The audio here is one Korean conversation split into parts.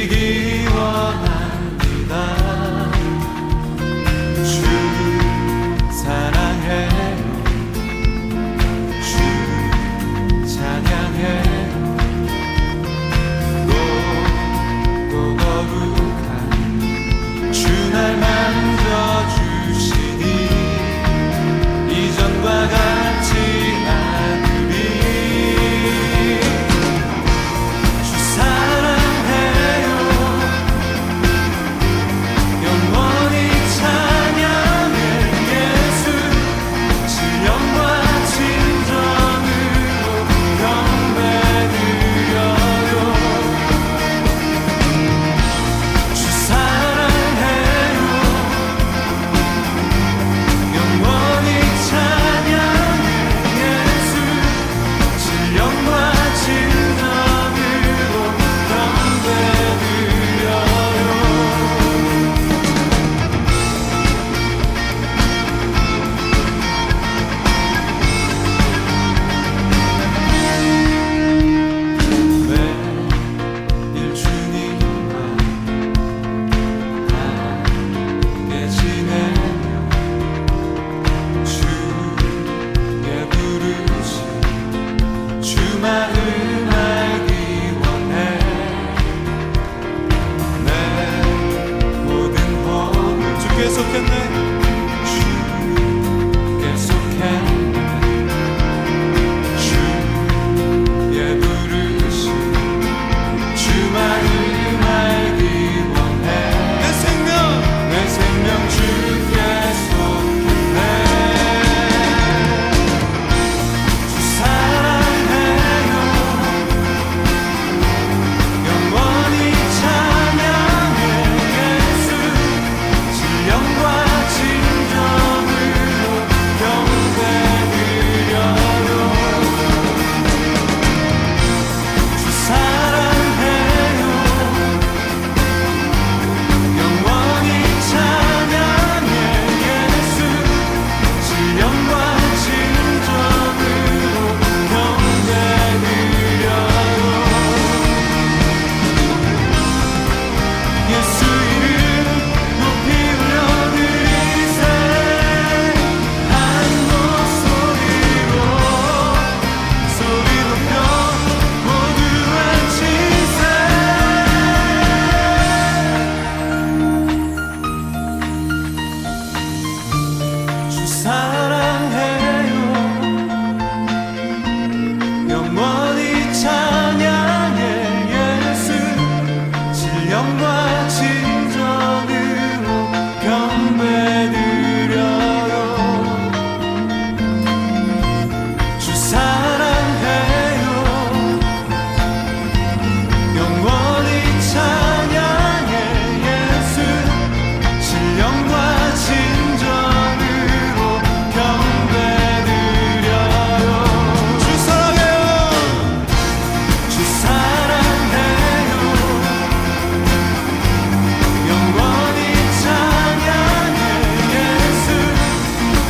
드리기 원합니다. 주 사랑해요. 주 찬양해요. 또 거룩한 주 날 만져주시니 이전과 같지 않으리. 주 사랑해요. 영원히 찬양해. 예수 신령과 진정으로 경배드려요. 주 사랑해요. 영원히 찬양해. 예수 신령과 진정으로 경배드려요. 매일 주님과 함께 지내며 주의 부르심 주 마음 알기 원해. 내 모든 허물 주께 속했네. 주께 속했네. 주의 부르심 주 마음 알기 원해. 내 생명 주께 속했네. 주 사랑해요. 영원히 찬양해. 예수 신령과 진정으로 경배드려요. 주 사랑해요. 영원히 찬양해. 예수 신령과 진정으로 경배드려요. 예수 이름 높이 올려드리세. 한 목소리로 소리 높여 모두 외치세. 주 사랑해요. 영원히 찬양해. 예수 신령과 진정으로 경배드려요. 주 사랑해요. 영원히 찬양해. 예수 신령과 진정으로 경배드려요. 주 사랑해요. 주 사랑해요. 영원히 찬양해. 예수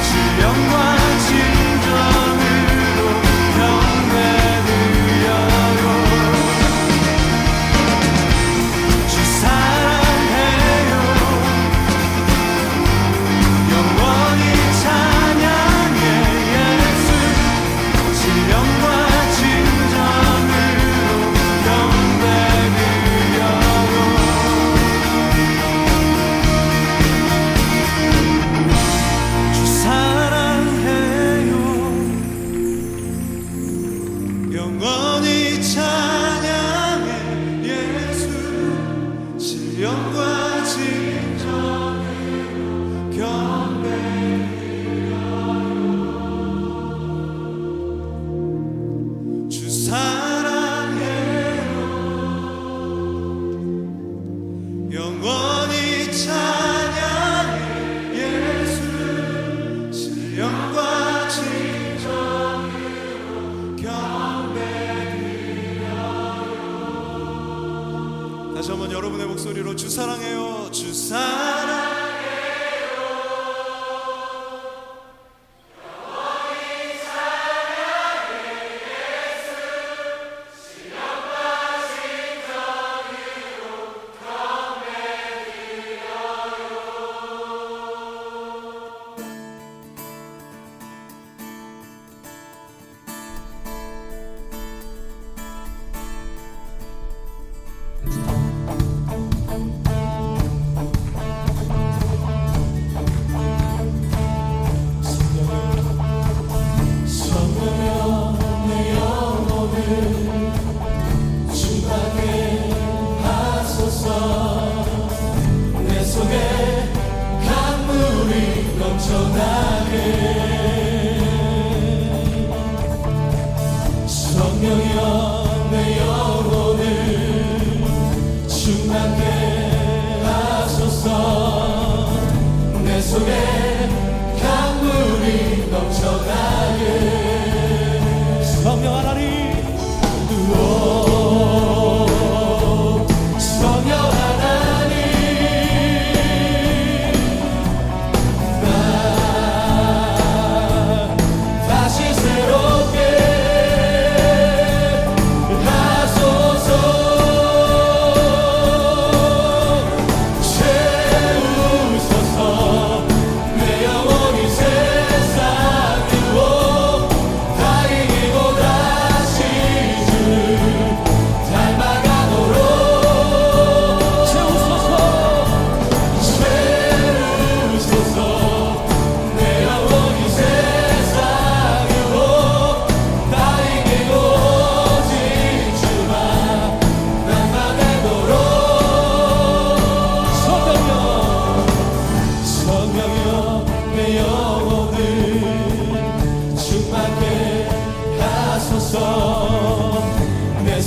신령과 진정으로 경배드려요. 주 사랑해요. 영원히 찬양해. 예수 신령과 진정으로 경배드려요. 주 사랑해요. 영원히 찬양해. 예수 신령과 진정으로 경배드려요. 주 사랑해요. 영원히 찬양해. 예수 신령과 진정으로 경배드려요. 다시 한번 여러분의 목소리로 주 사랑해요. 주 사랑해요.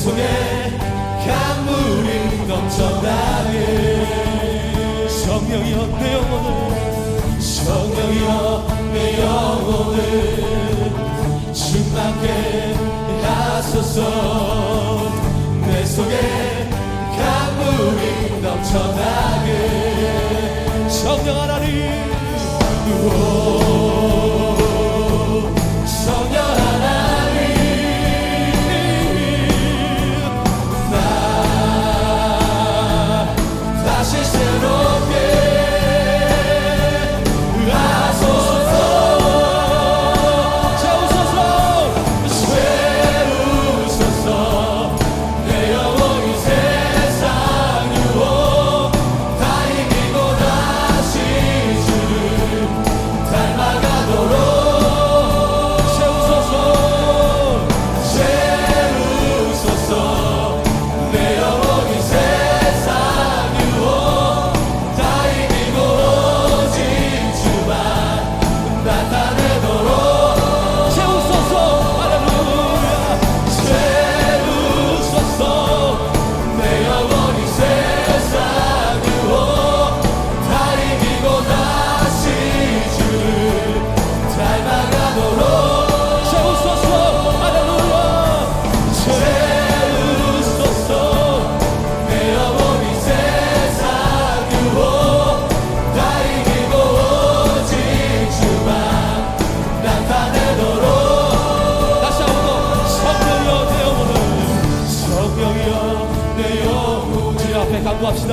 속에 강물이 넘쳐나게 성령이여 내 영혼을 성령이여 내 영혼을 충만케 하소서 내 속에 강물이 넘쳐나게 성령 하나님 성령 하나님 나 다시 새롭게 하소서 채우소서 내 영혼이 세상 유혹 다 이기고 다시 주를 닮아가도록 채우소서 내 영혼이 세상 유혹 다 이기고 오직 주만 나타내도록 채우소서 할렐루야 채우소서 내 영혼이 세상 유혹 다 이기고 다시 주를 닮아가도록 채우소서 할렐루야 채우소서 내 영혼이 세상 유혹 다 이기고 오직 주만 나타내도록 다시 한번 성령이여 내 영혼을 성령이여 내 영혼을 주님 앞에 간구합시다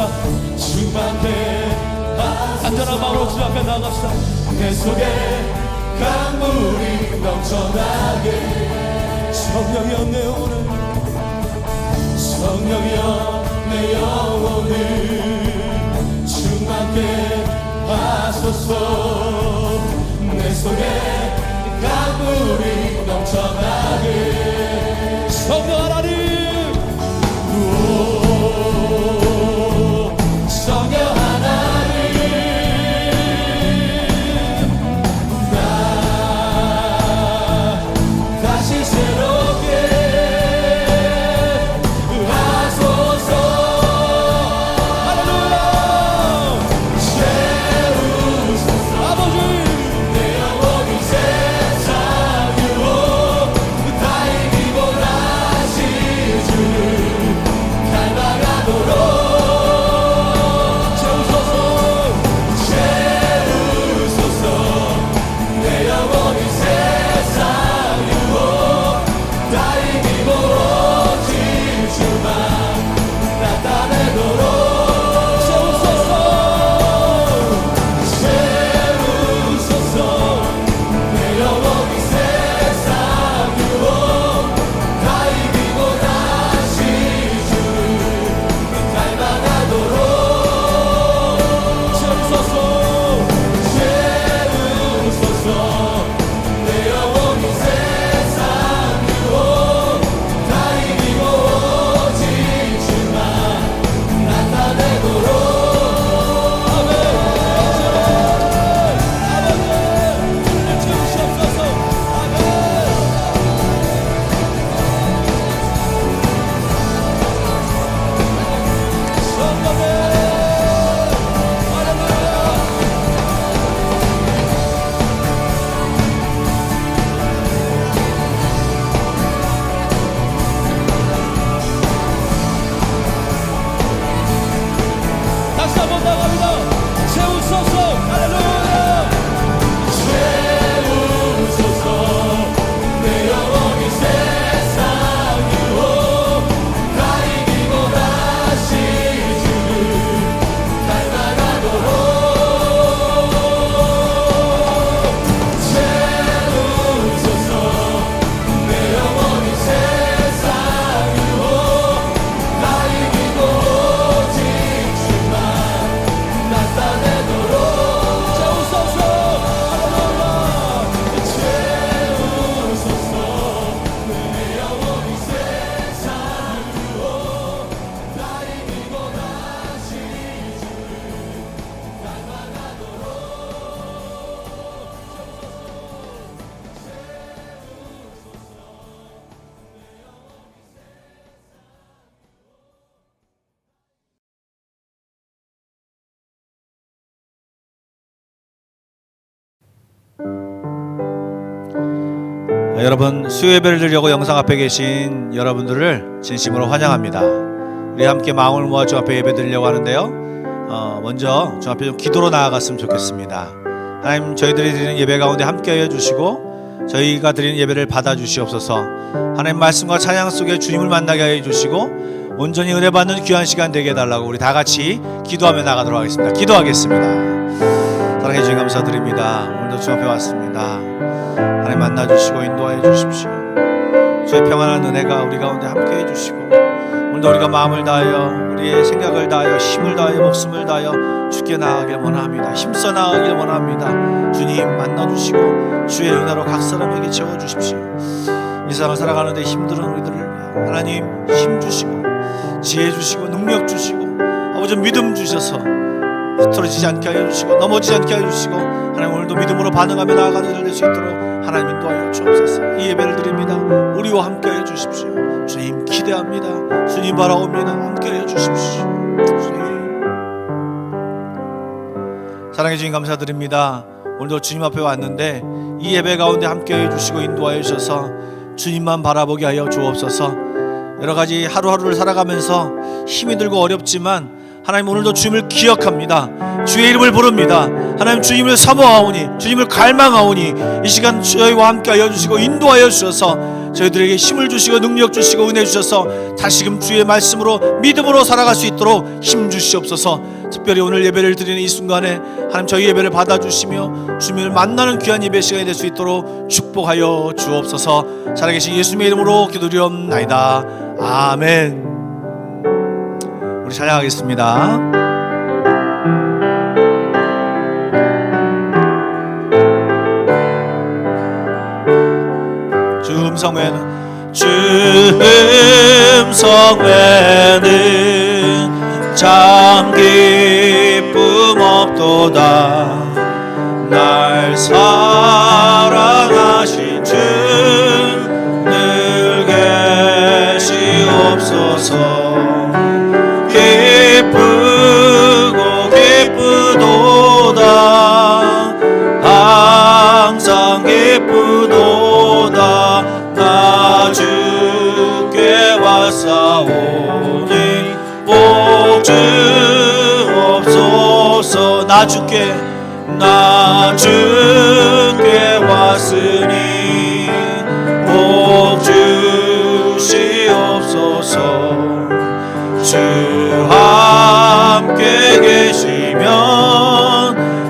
충만케 간절한 마음으로 주님 앞에 나아갑시다 내 속에 강물이 넘쳐나게 성령이여 내 영혼을 성령이여 내 영혼을 충만케 하소서 내 속에 강물이 넘쳐나게 성령 하나님 성령 하나님 나 다시 새롭게 하소서 할렐루야 채우소서 아버지 내 영혼이 세상 유혹 다 이기고 다시 주를 닮아가도록 채우소서 내 영혼이 세상 유혹 다 이기고 오직 주만 나타내도록 채우소서 내 영혼이 세상 유혹 다 이기고 다시 주를 닮아가도록 채우소서 내 영혼이 세상 유혹 다 이기고 오직 주만 나타내도록 아멘 아버지 채우시옵소서 아멘 성령의 다시 한번 나갑니다 채우소서 할렐루야 채우소서 내 영혼이 세상 유혹 다 이기고 다시 주를 닮아가도록 채우소서 내 영혼이 세상 유혹 다 이기고 오직 주만 나타내도록 여러분, 수요예배를 드리려고 영상 앞에 계신 여러분들을 진심으로 환영합니다. 우리 함께 마음을 모아 주 앞에 예배 드리려고 하는데요, 먼저 주 앞에 좀 기도로 나아갔으면 좋겠습니다. 하나님, 저희들이 드리는 예배 가운데 함께하여 주시고 저희가 드리는 예배를 받아 주시옵소서. 하나님 말씀과 찬양 속에 주님을 만나게 하여 주시고 온전히 은혜 받는 귀한 시간 되게 해달라고 우리 다 같이 기도하며 나가도록 하겠습니다. 기도하겠습니다. 사랑해 주님 감사드립니다. 오늘도 주 앞에 왔습니다. 하나님 만나주시고 인도하여 주십시오. 주의 평안한 은혜가 우리 가운데 함께 해주시고 오늘도 우리가 마음을 다하여 우리의 생각을 다하여 힘을 다하여 목숨을 다하여 주께 나아가길 원합니다. 힘써 나아가길 원합니다. 주님 만나주시고 주의 은혜로 각 사람에게 채워주십시오. 이 세상을 살아가는데 힘든 우리들을 하나님 힘 주시고 지혜 주시고 능력 주시고 아버지 믿음 주셔서 흐트러지지 않게 하여 주시고 넘어지지 않게 하여 주시고 하나님 오늘도 믿음으로 반응하며 나아가는 일을 될 수 있도록 하나님 인도하여 주옵소서. 이 예배를 드립니다. 우리와 함께 하여 주십시오. 주님 기대합니다. 주님 바라옵니다. 함께 하여 주십시오. 주님 사랑해 주님 감사드립니다. 오늘도 주님 앞에 왔는데 이 예배 가운데 함께 하여 주시고 인도하여 주셔서 주님만 바라보게 하여 주옵소서. 여러가지 하루하루를 살아가면서 힘이 들고 어렵지만 하나님 오늘도 주님을 기억합니다. 주의 이름을 부릅니다. 하나님 주님을 사모하오니 주님을 갈망하오니 이 시간 저희와 함께 하여 주시고 인도하여 주셔서 저희들에게 힘을 주시고 능력 주시고 은혜 주셔서 다시금 주의 말씀으로 믿음으로 살아갈 수 있도록 힘 주시옵소서. 특별히 오늘 예배를 드리는 이 순간에 하나님 저희 예배를 받아주시며 주님을 만나는 귀한 예배 시간이 될 수 있도록 축복하여 주옵소서. 살아계신 예수님의 이름으로 기도드리옵나이다. 아멘. 우리 찬양하겠습니다. 주 음성에는 참 기쁨 없도다. 날 사랑하신 주 늘 계시옵소서. 기쁘고 기쁘도다. 항상 기쁘도다. 나 주께 왔사오니 복 주옵소서. 나 주께 왔으니 복 주시옵소서. 주 함께 계시면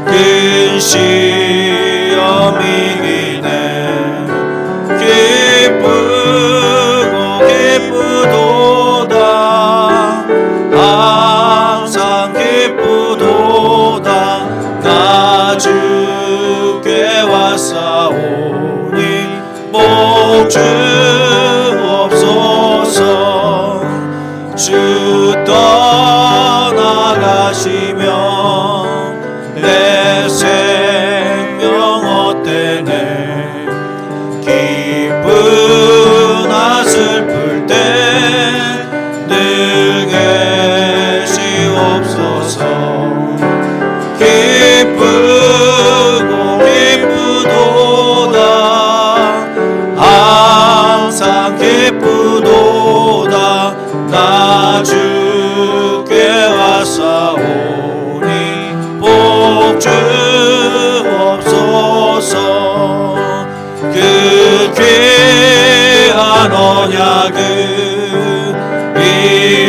큰 시험이 이기네. 기쁘고 기쁘도다. 항상 기쁘도다. 나 주께 왔사오니 복 주옵소서. 주 떠나가시면 내 생명 헛되네. 기쁘나 슬플 때 늘 계시옵소서. 기쁘고 기쁘도다. 항상 기쁘도다. 나 주께 왔사오니 복 주옵소서. 그 귀한 언약을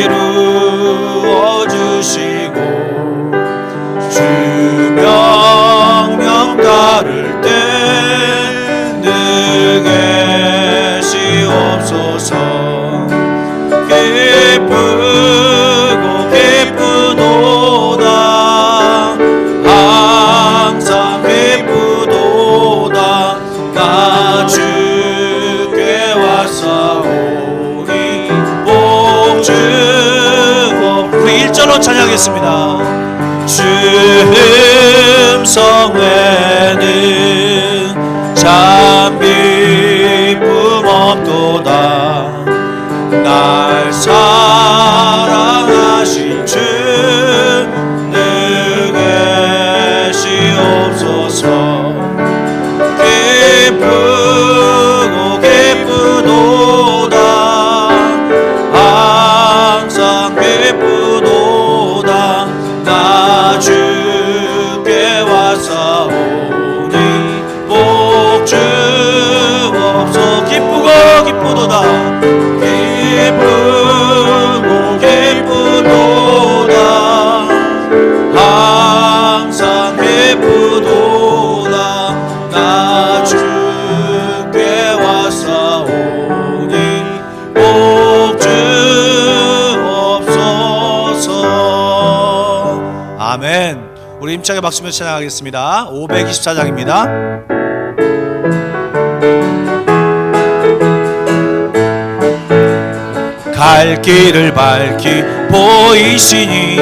이루어 주시고 주 명령 따를 때 늘 계시옵소서. 기쁘고 기쁘도다. 항상 기쁘도다. 나 주께 왔사오니 복 주옵소서. 우리 1절로 찬양하겠습니다. 주 음성에는 참 기쁨 없도다. 날 사랑하신 주 늘 계시옵소서. 기쁘도다 나 주께 와사오니 복주옵소 기쁘도다 기쁘도다 항상 기쁘도다 나 주께 와사오니 복주옵소서. 아멘. 우리 힘차게 박수며 찬양하겠습니다. 524장입니다. 갈 길을 밝히 보이시니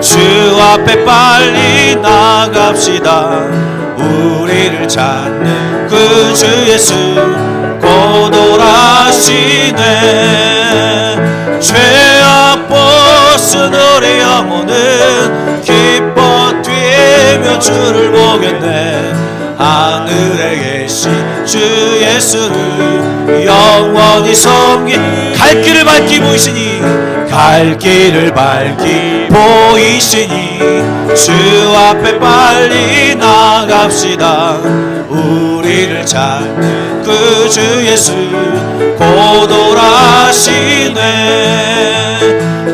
주 앞에 빨리 나갑시다. 우리를 찾는 그 주 예수 곧 오라시네. 죄악 벗은 우리 영혼은 기뻐 뛰며 주를 보겠네. 하늘에 계신 주 예수를 영원히 섬기 갈 길을 밝히 보이시니 갈 길을 밝히 보이시니 주 앞에 빨리 나갑시다. 우리를 찾는 그 주 예수 곧 오라시네.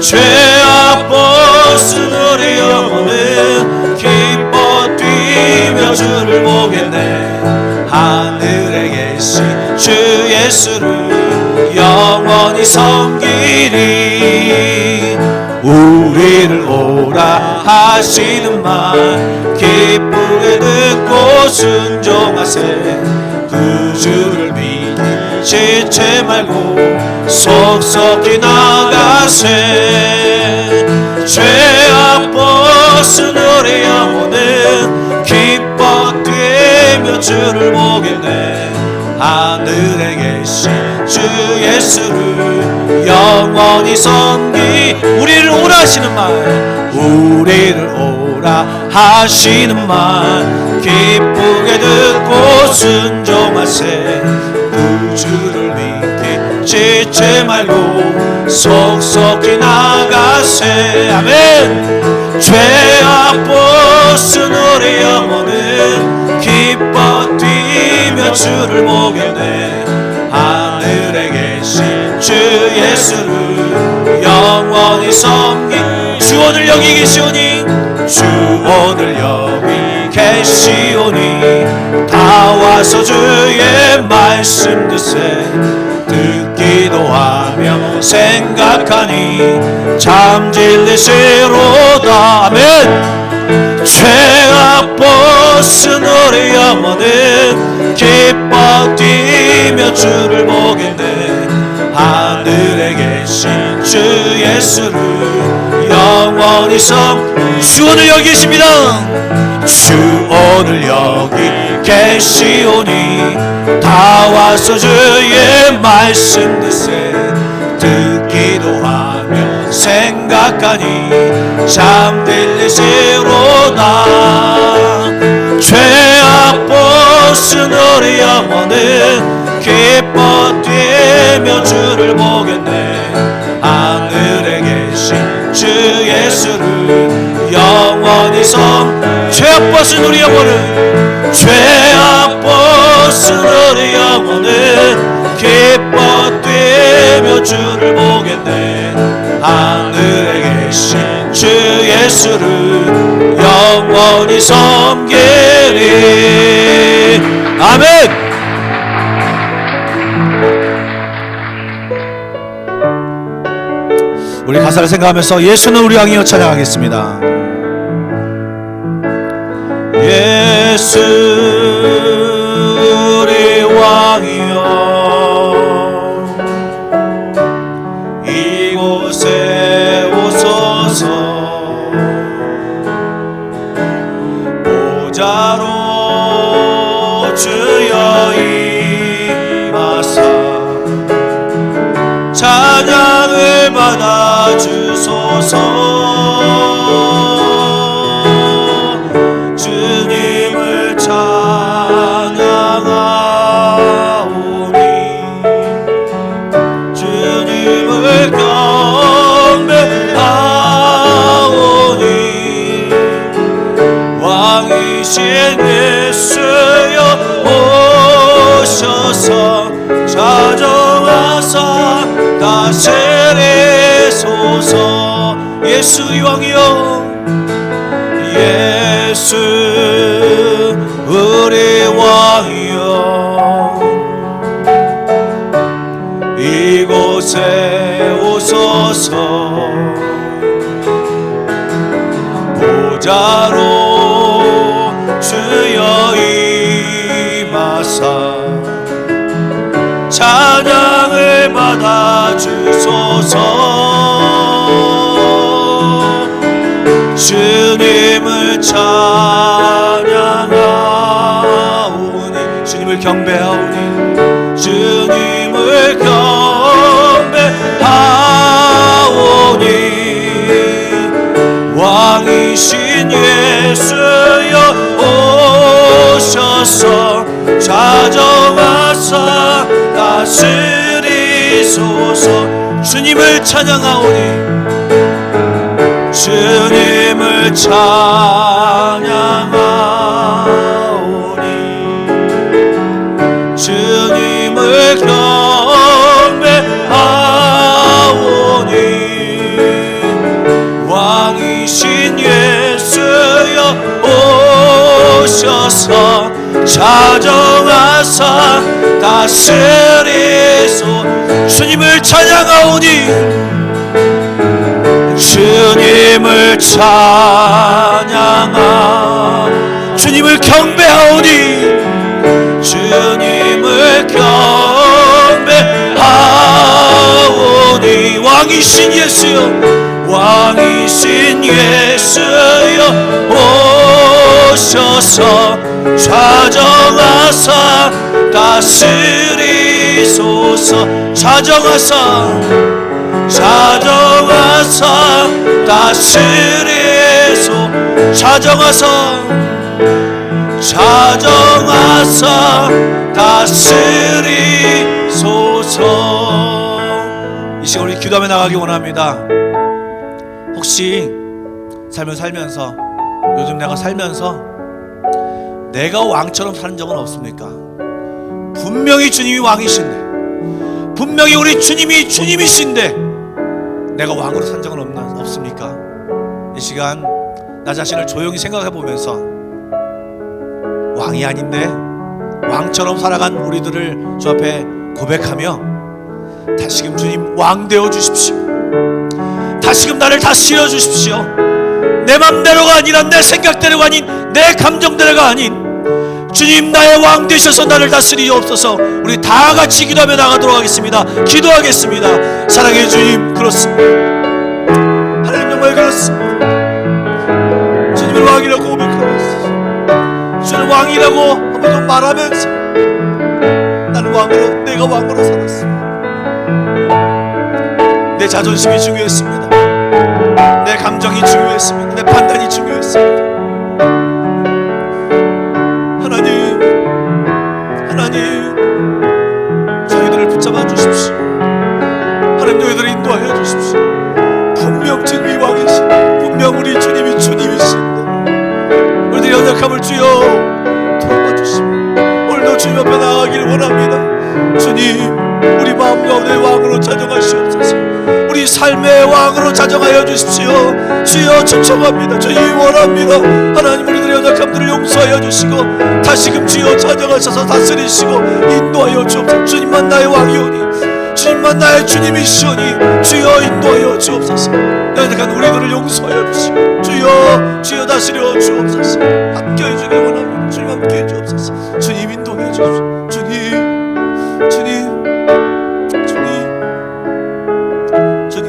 죄악 벗은 우리 영혼은 기뻐 뛰며 주를 보겠네. 하늘에 계신 주 예수를 영원히 섬기리. 우리를 오라 하시는 말 기쁘게 듣고 순종하세. 그 주를 믿기 지체 말고 속속히 나가세. 죄악 벗은 우리 영혼은 기뻐 뛰며 주를 보겠네. 하늘에 계신 주 예수를 영원히 섬기 우리를 오라 하시는 말 우리를 오라 하시는 말 기쁘게 듣고 순종하세. 그 주를 믿기 지체 말고 속속히 나가세. 아멘. 죄악 벗은 우리 영혼은 기뻐 뛰며 주를 보겠네. 하늘에 계신 주 예수를 영원히 섬기 주 오늘 여기 계시오니 주 오늘 여기 계시오니 다 와서 주의 말씀 듣세. 듣기도 하며 생각하니 참 진리시로다. 아멘. 죄악 벗은 우리 영혼은 기뻐 뛰며 주를 보겠네. 하늘에 계신 주 예수를 영원히 주 오늘 여기 계십니다. 주 오늘 여기 계시오니 다 와서 주의 말씀 듣세. 듣기도 하며 생각하니 참 들리시로다. 죄악 벗은 우리 영혼은 기뻐 뛰며 주를 보겠네. 하늘에 계신 주 예수를 영원히 죄악 벗은 우리 영혼은 죄악 벗은 우리 영혼은 기뻐 뛰며 주를 보겠네. 하늘에 계신 주 예수를 영원히 섬기리. 아멘. 우리 가사를 생각하면서 예수는 우리 왕이여 찬양하겠습니다. 예수 우리 왕이여 이곳에 오소서. 보좌로 주여 임하사 찬양을 받아주소서. 주님을 찾 다스리소서. 예수 왕이여, 예수 우리 왕이여, 이곳에 오소서. 보좌로 주여 임하사 찬양을 받아주소서. 주님을 찬양하오니, 주님을 경배하오니, 주님을 경배하오니, 왕이신 예수여 오셔서 좌정하사 다스리소서. 주님을 찬양하오니, 주님을 찬양하오니, 주님을 경배하오니, 왕이신 예수여 오셔서 좌정하사 다스리소. 주님을 찬양하오니, 주님을 찬양하, 주님을 경배하오니, 주님을 경배하오니, 왕이신 예수여, 왕이신 예수여 오셔서 좌정하사 다스리소서. 좌정하사, 좌정하사 다스리소. 좌정하사, 좌정하사 다스리소서. 이 시간 우리 기도하며 나가기 원합니다. 혹시 삶을 살면서, 요즘 내가 살면서 내가 왕처럼 사는 적은 없습니까? 분명히 주님이 왕이신데, 분명히 우리 주님이 주님이신데 내가 왕으로 산 적은 없습니까? 이 시간 나 자신을 조용히 생각해 보면서 왕이 아닌데 왕처럼 살아간 우리들을 주 앞에 고백하며, 다시금 주님 왕 되어 주십시오. 다시금 나를 다스려 주십시오. 내 맘대로가 아니라, 내 생각대로가 아닌, 내 감정대로가 아닌, 주님 나의 왕 되셔서 나를 다스리옵소서. 우리 다 같이 기도하며 나가도록 하겠습니다. 기도하겠습니다. 사랑의 주님, 그렇습니다. 하나님 정말 그렇습니다. 주님을 왕이라고 고백하면서, 주는 왕이라고 한번 말하면서, 나는 왕으로, 내가 왕으로 살았습니다. 내 자존심이 중요했습니다. 내 감정이 중요했습니다. 내 판단이 중요했습니다. 하나님, 하나님, 저희들을 붙잡아 주십시오. 하나님, 저희들을 인도하여 주십시오. 분명 주님이 왕이신데, 분명 우리 주님이 주님이신데, 우리들의 연약함을 주여 도와주시고 오늘도 주님 앞에 나아가기를 원합니다. 주님, 우리 마음 가운데 왕으로 자정하시옵소서. 우리 삶의 왕으로 자정하여 주십시오. 주여 초청합니다. 주님 원합니다. 하나님, 우리들의 연약함들을 용서하여 주시고 다시금 주여 자정하셔서 다스리시고 인도하여 주옵소서. 주님만 나의 왕이오니, 주님만 나의 주님이시오니 주여 인도하여 주옵소서. 연약한 우리들을 용서하여 주시고 주여 다스려 주옵소서. 함께해 주길 원합니다. 주님 함께해 주옵소서. 주님 인도해 주십시오. 주님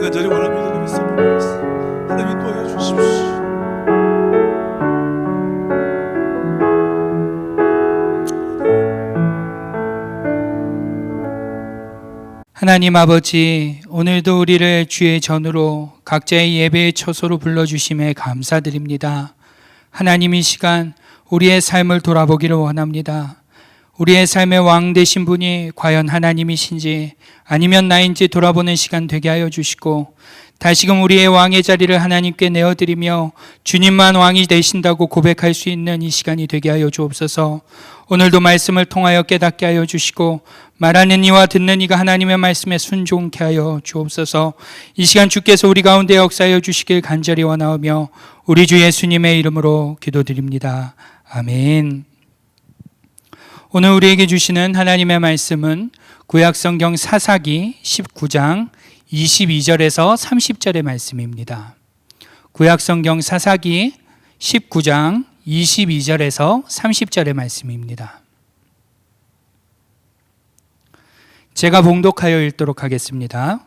간절히 원합니다. 하나님 인도하여 주십시오. 하나님 아버지, 오늘도 우리를 주의 전으로 각자의 예배의 처소로 불러주심에 감사드립니다. 하나님, 이 시간 우리의 삶을 돌아보기를 원합니다. 우리의 삶의 왕 되신 분이 과연 하나님이신지 아니면 나인지 돌아보는 시간 되게 하여 주시고, 다시금 우리의 왕의 자리를 하나님께 내어드리며 주님만 왕이 되신다고 고백할 수 있는 이 시간이 되게 하여 주옵소서. 오늘도 말씀을 통하여 깨닫게 하여 주시고 말하는 이와 듣는 이가 하나님의 말씀에 순종케 하여 주옵소서. 이 시간 주께서 우리 가운데 역사하여 주시길 간절히 원하오며 우리 주 예수님의 이름으로 기도드립니다. 아멘. 오늘 우리에게 주시는 하나님의 말씀은 구약성경 사사기 19장 22절에서 30절의 말씀입니다. 구약성경 사사기 19장 22절에서 30절의 말씀입니다. 제가 봉독하여 읽도록 하겠습니다.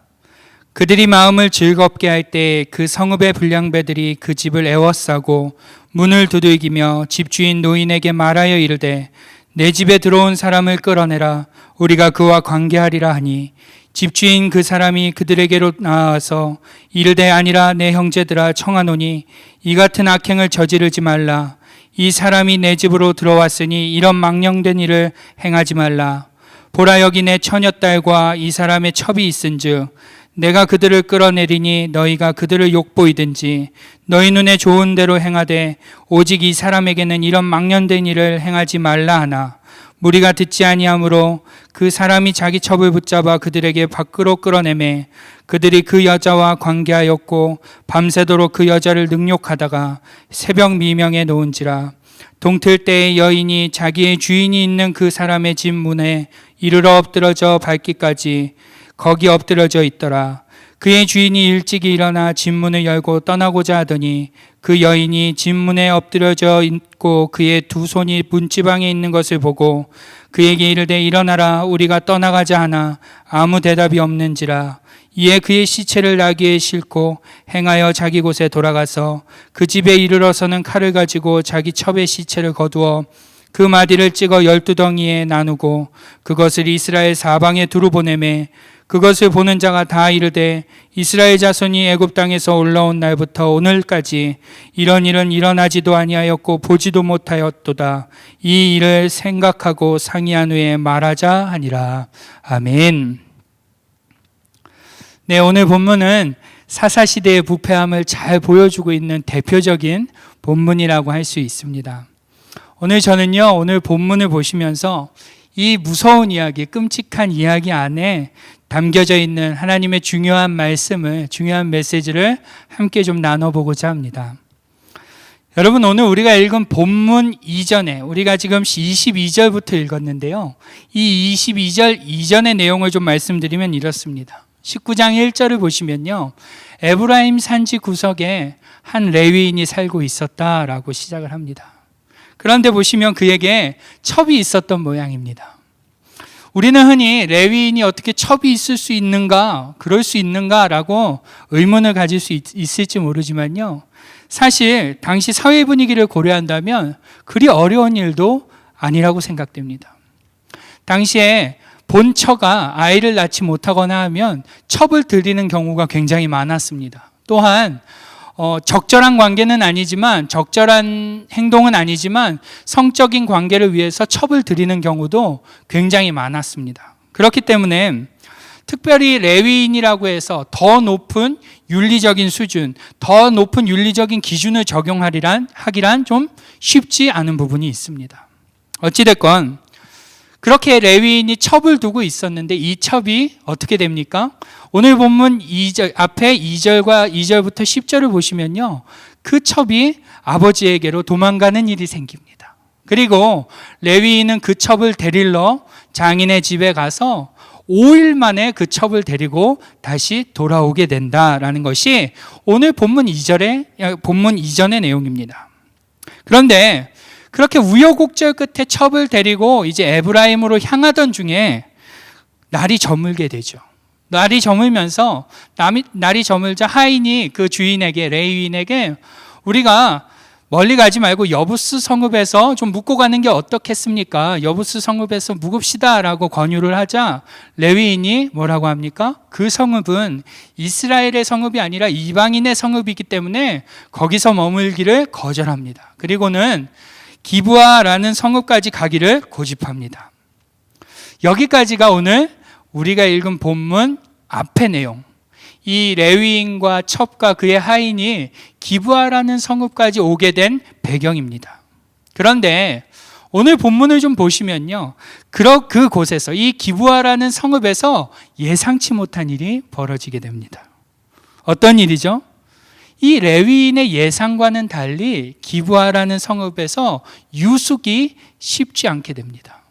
그들이 마음을 즐겁게 할 때 그 성읍의 불량배들이 그 집을 애워싸고 문을 두들기며 집주인 노인에게 말하여 이르되 내 집에 들어온 사람을 끌어내라. 우리가 그와 관계하리라 하니 집주인 그 사람이 그들에게로 나와서 이르되 아니라 내 형제들아 청하노니 이 같은 악행을 저지르지 말라. 이 사람이 내 집으로 들어왔으니 이런 망령된 일을 행하지 말라. 보라 여기 내 처녀딸과 이 사람의 첩이 있은즉 내가 그들을 끌어내리니 너희가 그들을 욕보이든지 너희 눈에 좋은 대로 행하되 오직 이 사람에게는 이런 망령된 일을 행하지 말라 하나 무리가 듣지 아니하므로 그 사람이 자기 첩을 붙잡아 그들에게 밖으로 끌어내매 그들이 그 여자와 관계하였고 밤새도록 그 여자를 능욕하다가 새벽 미명에 놓은지라. 동틀 때에 여인이 자기의 주인이 있는 그 사람의 집 문에 이르러 엎드러져 밟기까지 거기 엎드러져 있더라. 그의 주인이 일찍이 일어나 집 문을 열고 떠나고자 하더니 그 여인이 집 문에 엎드려져 있고 그의 두 손이 문지방에 있는 것을 보고 그에게 이르되 일어나라 우리가 떠나가자 하나 아무 대답이 없는지라. 이에 그의 시체를 나귀에 싣고 행하여 자기 곳에 돌아가서 그 집에 이르러서는 칼을 가지고 자기 첩의 시체를 거두어 그 마디를 찍어 12덩이에 나누고 그것을 이스라엘 사방에 두루 보내매 그것을 보는 자가 다 이르되 이스라엘 자손이 애굽 땅에서 올라온 날부터 오늘까지 이런 일은 일어나지도 아니하였고 보지도 못하였도다. 이 일을 생각하고 상의한 후에 말하자 하니라. 아멘. 네, 오늘 본문은 사사시대의 부패함을 잘 보여주고 있는 대표적인 본문이라고 할 수 있습니다. 오늘 저는요, 오늘 본문을 보시면서 이 무서운 이야기, 끔찍한 이야기 안에 담겨져 있는 하나님의 중요한 말씀을, 중요한 메시지를 함께 좀 나눠보고자 합니다. 여러분, 오늘 우리가 읽은 본문 이전에, 우리가 지금 22절부터 읽었는데요. 이 22절 이전의 내용을 좀 말씀드리면 이렇습니다. 19장 1절을 보시면요. 에브라임 산지 구석에 한 레위인이 살고 있었다라고 시작을 합니다. 그런데 보시면 그에게 첩이 있었던 모양입니다. 우리는 흔히 레위인이 어떻게 첩이 있을 수 있는가, 그럴 수 있는가라고 의문을 가질 수 있을지 모르지만요. 사실 당시 사회 분위기를 고려한다면 그리 어려운 일도 아니라고 생각됩니다. 당시에 본처가 아이를 낳지 못하거나 하면 첩을 들이는 경우가 굉장히 많았습니다. 또한 적절한 관계는 아니지만, 적절한 행동은 아니지만 성적인 관계를 위해서 첩을 들이는 경우도 굉장히 많았습니다. 그렇기 때문에 특별히 레위인이라고 해서 더 높은 윤리적인 수준, 더 높은 윤리적인 기준을 적용하기란 좀 쉽지 않은 부분이 있습니다. 어찌됐건 그렇게 레위인이 첩을 두고 있었는데 이 첩이 어떻게 됩니까? 오늘 본문 2절, 앞에 2절과 2절부터 10절을 보시면요. 그 첩이 아버지에게로 도망가는 일이 생깁니다. 그리고 레위인은 그 첩을 데리러 장인의 집에 가서 5일 만에 그 첩을 데리고 다시 돌아오게 된다라는 것이 오늘 본문 이전의 내용입니다. 그런데 그렇게 우여곡절 끝에 첩을 데리고 이제 에브라임으로 향하던 중에 날이 저물게 되죠. 날이 저물면서 날이 저물자 하인이 그 주인에게, 레위인에게 우리가 멀리 가지 말고 여부스 성읍에서 좀 묵고 가는 게 어떻겠습니까? 여부스 성읍에서 묵읍시다라고 권유를 하자 레위인이 뭐라고 합니까? 그 성읍은 이스라엘의 성읍이 아니라 이방인의 성읍이기 때문에 거기서 머물기를 거절합니다. 그리고는 기브아라는 성읍까지 가기를 고집합니다. 여기까지가 오늘 우리가 읽은 본문 앞의 내용. 이 레위인과 첩과 그의 하인이 기브아라는 성읍까지 오게 된 배경입니다. 그런데 오늘 본문을 좀 보시면요, 그곳에서 이 기브아라는 성읍에서 예상치 못한 일이 벌어지게 됩니다. 어떤 일이죠? 이 레위인의 예상과는 달리 기브아라는 성읍에서 유숙이 쉽지 않게 됩니다.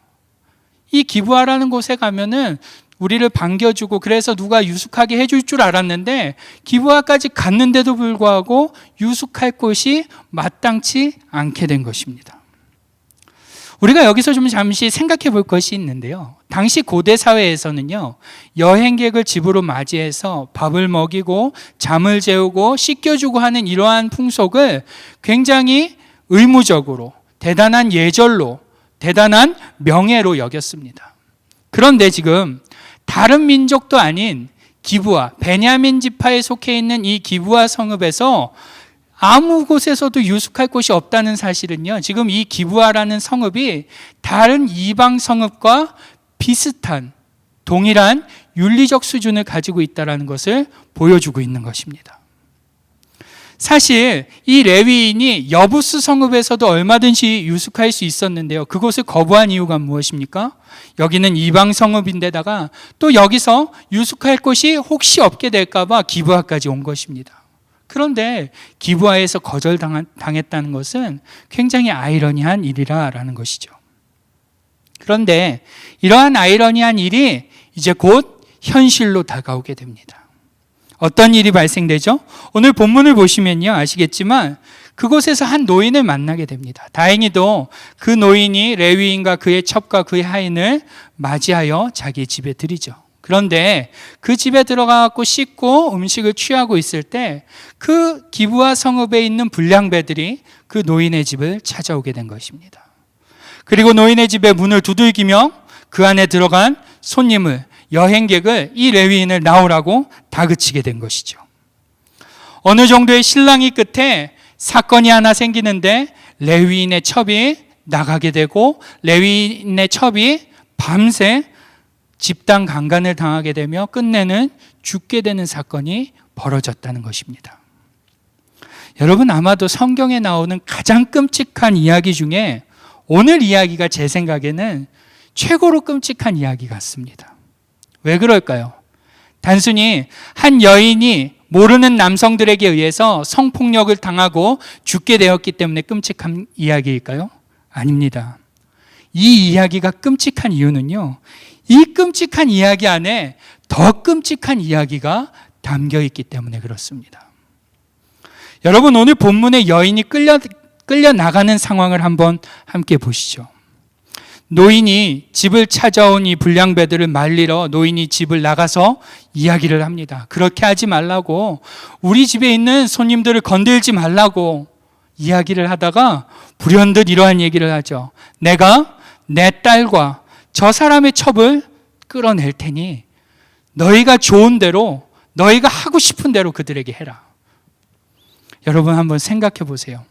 이 기브아라는 곳에 가면은 우리를 반겨주고 그래서 누가 유숙하게 해줄 줄 알았는데 기브아까지 갔는데도 불구하고 유숙할 곳이 마땅치 않게 된 것입니다. 우리가 여기서 좀 잠시 생각해 볼 것이 있는데요. 당시 고대 사회에서는요, 여행객을 집으로 맞이해서 밥을 먹이고 잠을 재우고 씻겨주고 하는 이러한 풍속을 굉장히 의무적으로, 대단한 예절로, 대단한 명예로 여겼습니다. 그런데 지금 다른 민족도 아닌 기브아, 베냐민 지파에 속해 있는 이 기브아 성읍에서 아무 곳에서도 유숙할 곳이 없다는 사실은요, 지금 이 기브아라는 성읍이 다른 이방 성읍과 비슷한 동일한 윤리적 수준을 가지고 있다는 것을 보여주고 있는 것입니다. 사실 이 레위인이 여부스 성읍에서도 얼마든지 유숙할 수 있었는데요, 그곳을 거부한 이유가 무엇입니까? 여기는 이방 성읍인데다가 또 여기서 유숙할 곳이 혹시 없게 될까 봐 기브아까지 온 것입니다. 그런데 기브아에서 거절당했다는 것은 굉장히 아이러니한 일이라는 것이죠. 그런데 이러한 아이러니한 일이 이제 곧 현실로 다가오게 됩니다. 어떤 일이 발생되죠? 오늘 본문을 보시면요, 아시겠지만 그곳에서 한 노인을 만나게 됩니다. 다행히도 그 노인이 레위인과 그의 첩과 그의 하인을 맞이하여 자기 집에 들이죠. 그런데 그 집에 들어가서 씻고 음식을 취하고 있을 때 그 기브아 성읍에 있는 불량배들이 그 노인의 집을 찾아오게 된 것입니다. 그리고 노인의 집에 문을 두들기며 그 안에 들어간 손님을, 여행객을, 이 레위인을 나오라고 다그치게 된 것이죠. 어느 정도의 실랑이 끝에 사건이 하나 생기는데 레위인의 첩이 나가게 되고 레위인의 첩이 밤새 집단 강간을 당하게 되며 끝내는 죽게 되는 사건이 벌어졌다는 것입니다. 여러분, 아마도 성경에 나오는 가장 끔찍한 이야기 중에 오늘 이야기가 제 생각에는 최고로 끔찍한 이야기 같습니다. 왜 그럴까요? 단순히 한 여인이 모르는 남성들에게 의해서 성폭력을 당하고 죽게 되었기 때문에 끔찍한 이야기일까요? 아닙니다. 이 이야기가 끔찍한 이유는요, 이 끔찍한 이야기 안에 더 끔찍한 이야기가 담겨 있기 때문에 그렇습니다. 여러분, 오늘 본문의 여인이 끌려 나가는 상황을 한번 함께 보시죠. 노인이 집을 찾아온 이 불량배들을 말리러 노인이 집을 나가서 이야기를 합니다. 그렇게 하지 말라고, 우리 집에 있는 손님들을 건들지 말라고 이야기를 하다가 불현듯 이러한 얘기를 하죠. 내가 내 딸과 저 사람의 첩을 끌어낼 테니 너희가 좋은 대로, 너희가 하고 싶은 대로 그들에게 해라. 여러분, 한번 생각해 보세요.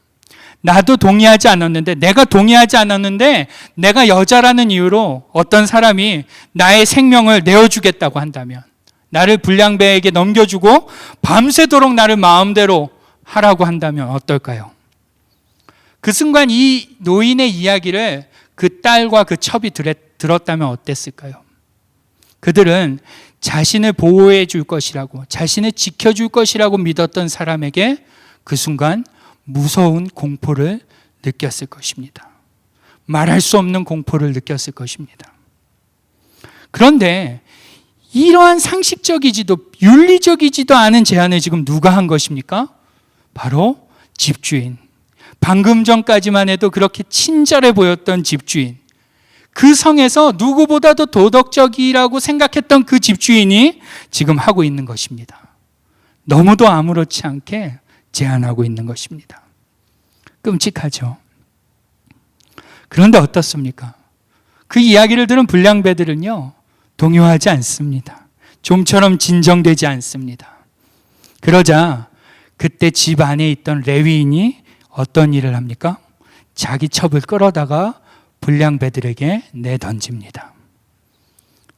나도 동의하지 않았는데, 내가 동의하지 않았는데 내가 여자라는 이유로 어떤 사람이 나의 생명을 내어주겠다고 한다면, 나를 불량배에게 넘겨주고 밤새도록 나를 마음대로 하라고 한다면 어떨까요? 그 순간 이 노인의 이야기를 그 딸과 그 첩이 들었다면 어땠을까요? 그들은 자신을 보호해 줄 것이라고, 자신을 지켜줄 것이라고 믿었던 사람에게 그 순간 무서운 공포를 느꼈을 것입니다. 말할 수 없는 공포를 느꼈을 것입니다. 그런데 이러한 상식적이지도 윤리적이지도 않은 제안을 지금 누가 한 것입니까? 바로 집주인. 방금 전까지만 해도 그렇게 친절해 보였던 집주인. 그 성에서 누구보다도 도덕적이라고 생각했던 그 집주인이 지금 하고 있는 것입니다. 너무도 아무렇지 않게 제안하고 있는 것입니다. 끔찍하죠. 그런데 어떻습니까? 그 이야기를 들은 불량배들은요, 동요하지 않습니다. 좀처럼 진정되지 않습니다. 그러자 그때 집 안에 있던 레위인이 어떤 일을 합니까? 자기 첩을 끌어다가 불량배들에게 내던집니다.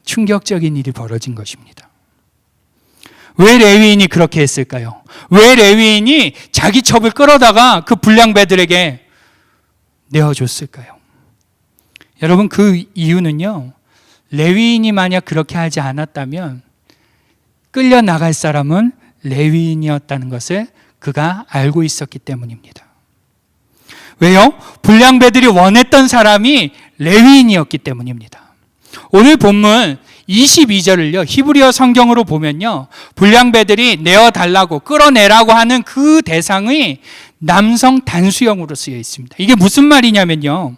충격적인 일이 벌어진 것입니다. 왜 레위인이 그렇게 했을까요? 왜 레위인이 자기 첩을 끌어다가 그 불량배들에게 내어줬을까요? 여러분, 그 이유는요, 레위인이 만약 그렇게 하지 않았다면 끌려 나갈 사람은 레위인이었다는 것을 그가 알고 있었기 때문입니다. 왜요? 불량배들이 원했던 사람이 레위인이었기 때문입니다. 오늘 본문 22절을요, 히브리어 성경으로 보면요, 불량배들이 내어달라고 끌어내라고 하는 그 대상이 남성 단수형으로 쓰여 있습니다. 이게 무슨 말이냐면요,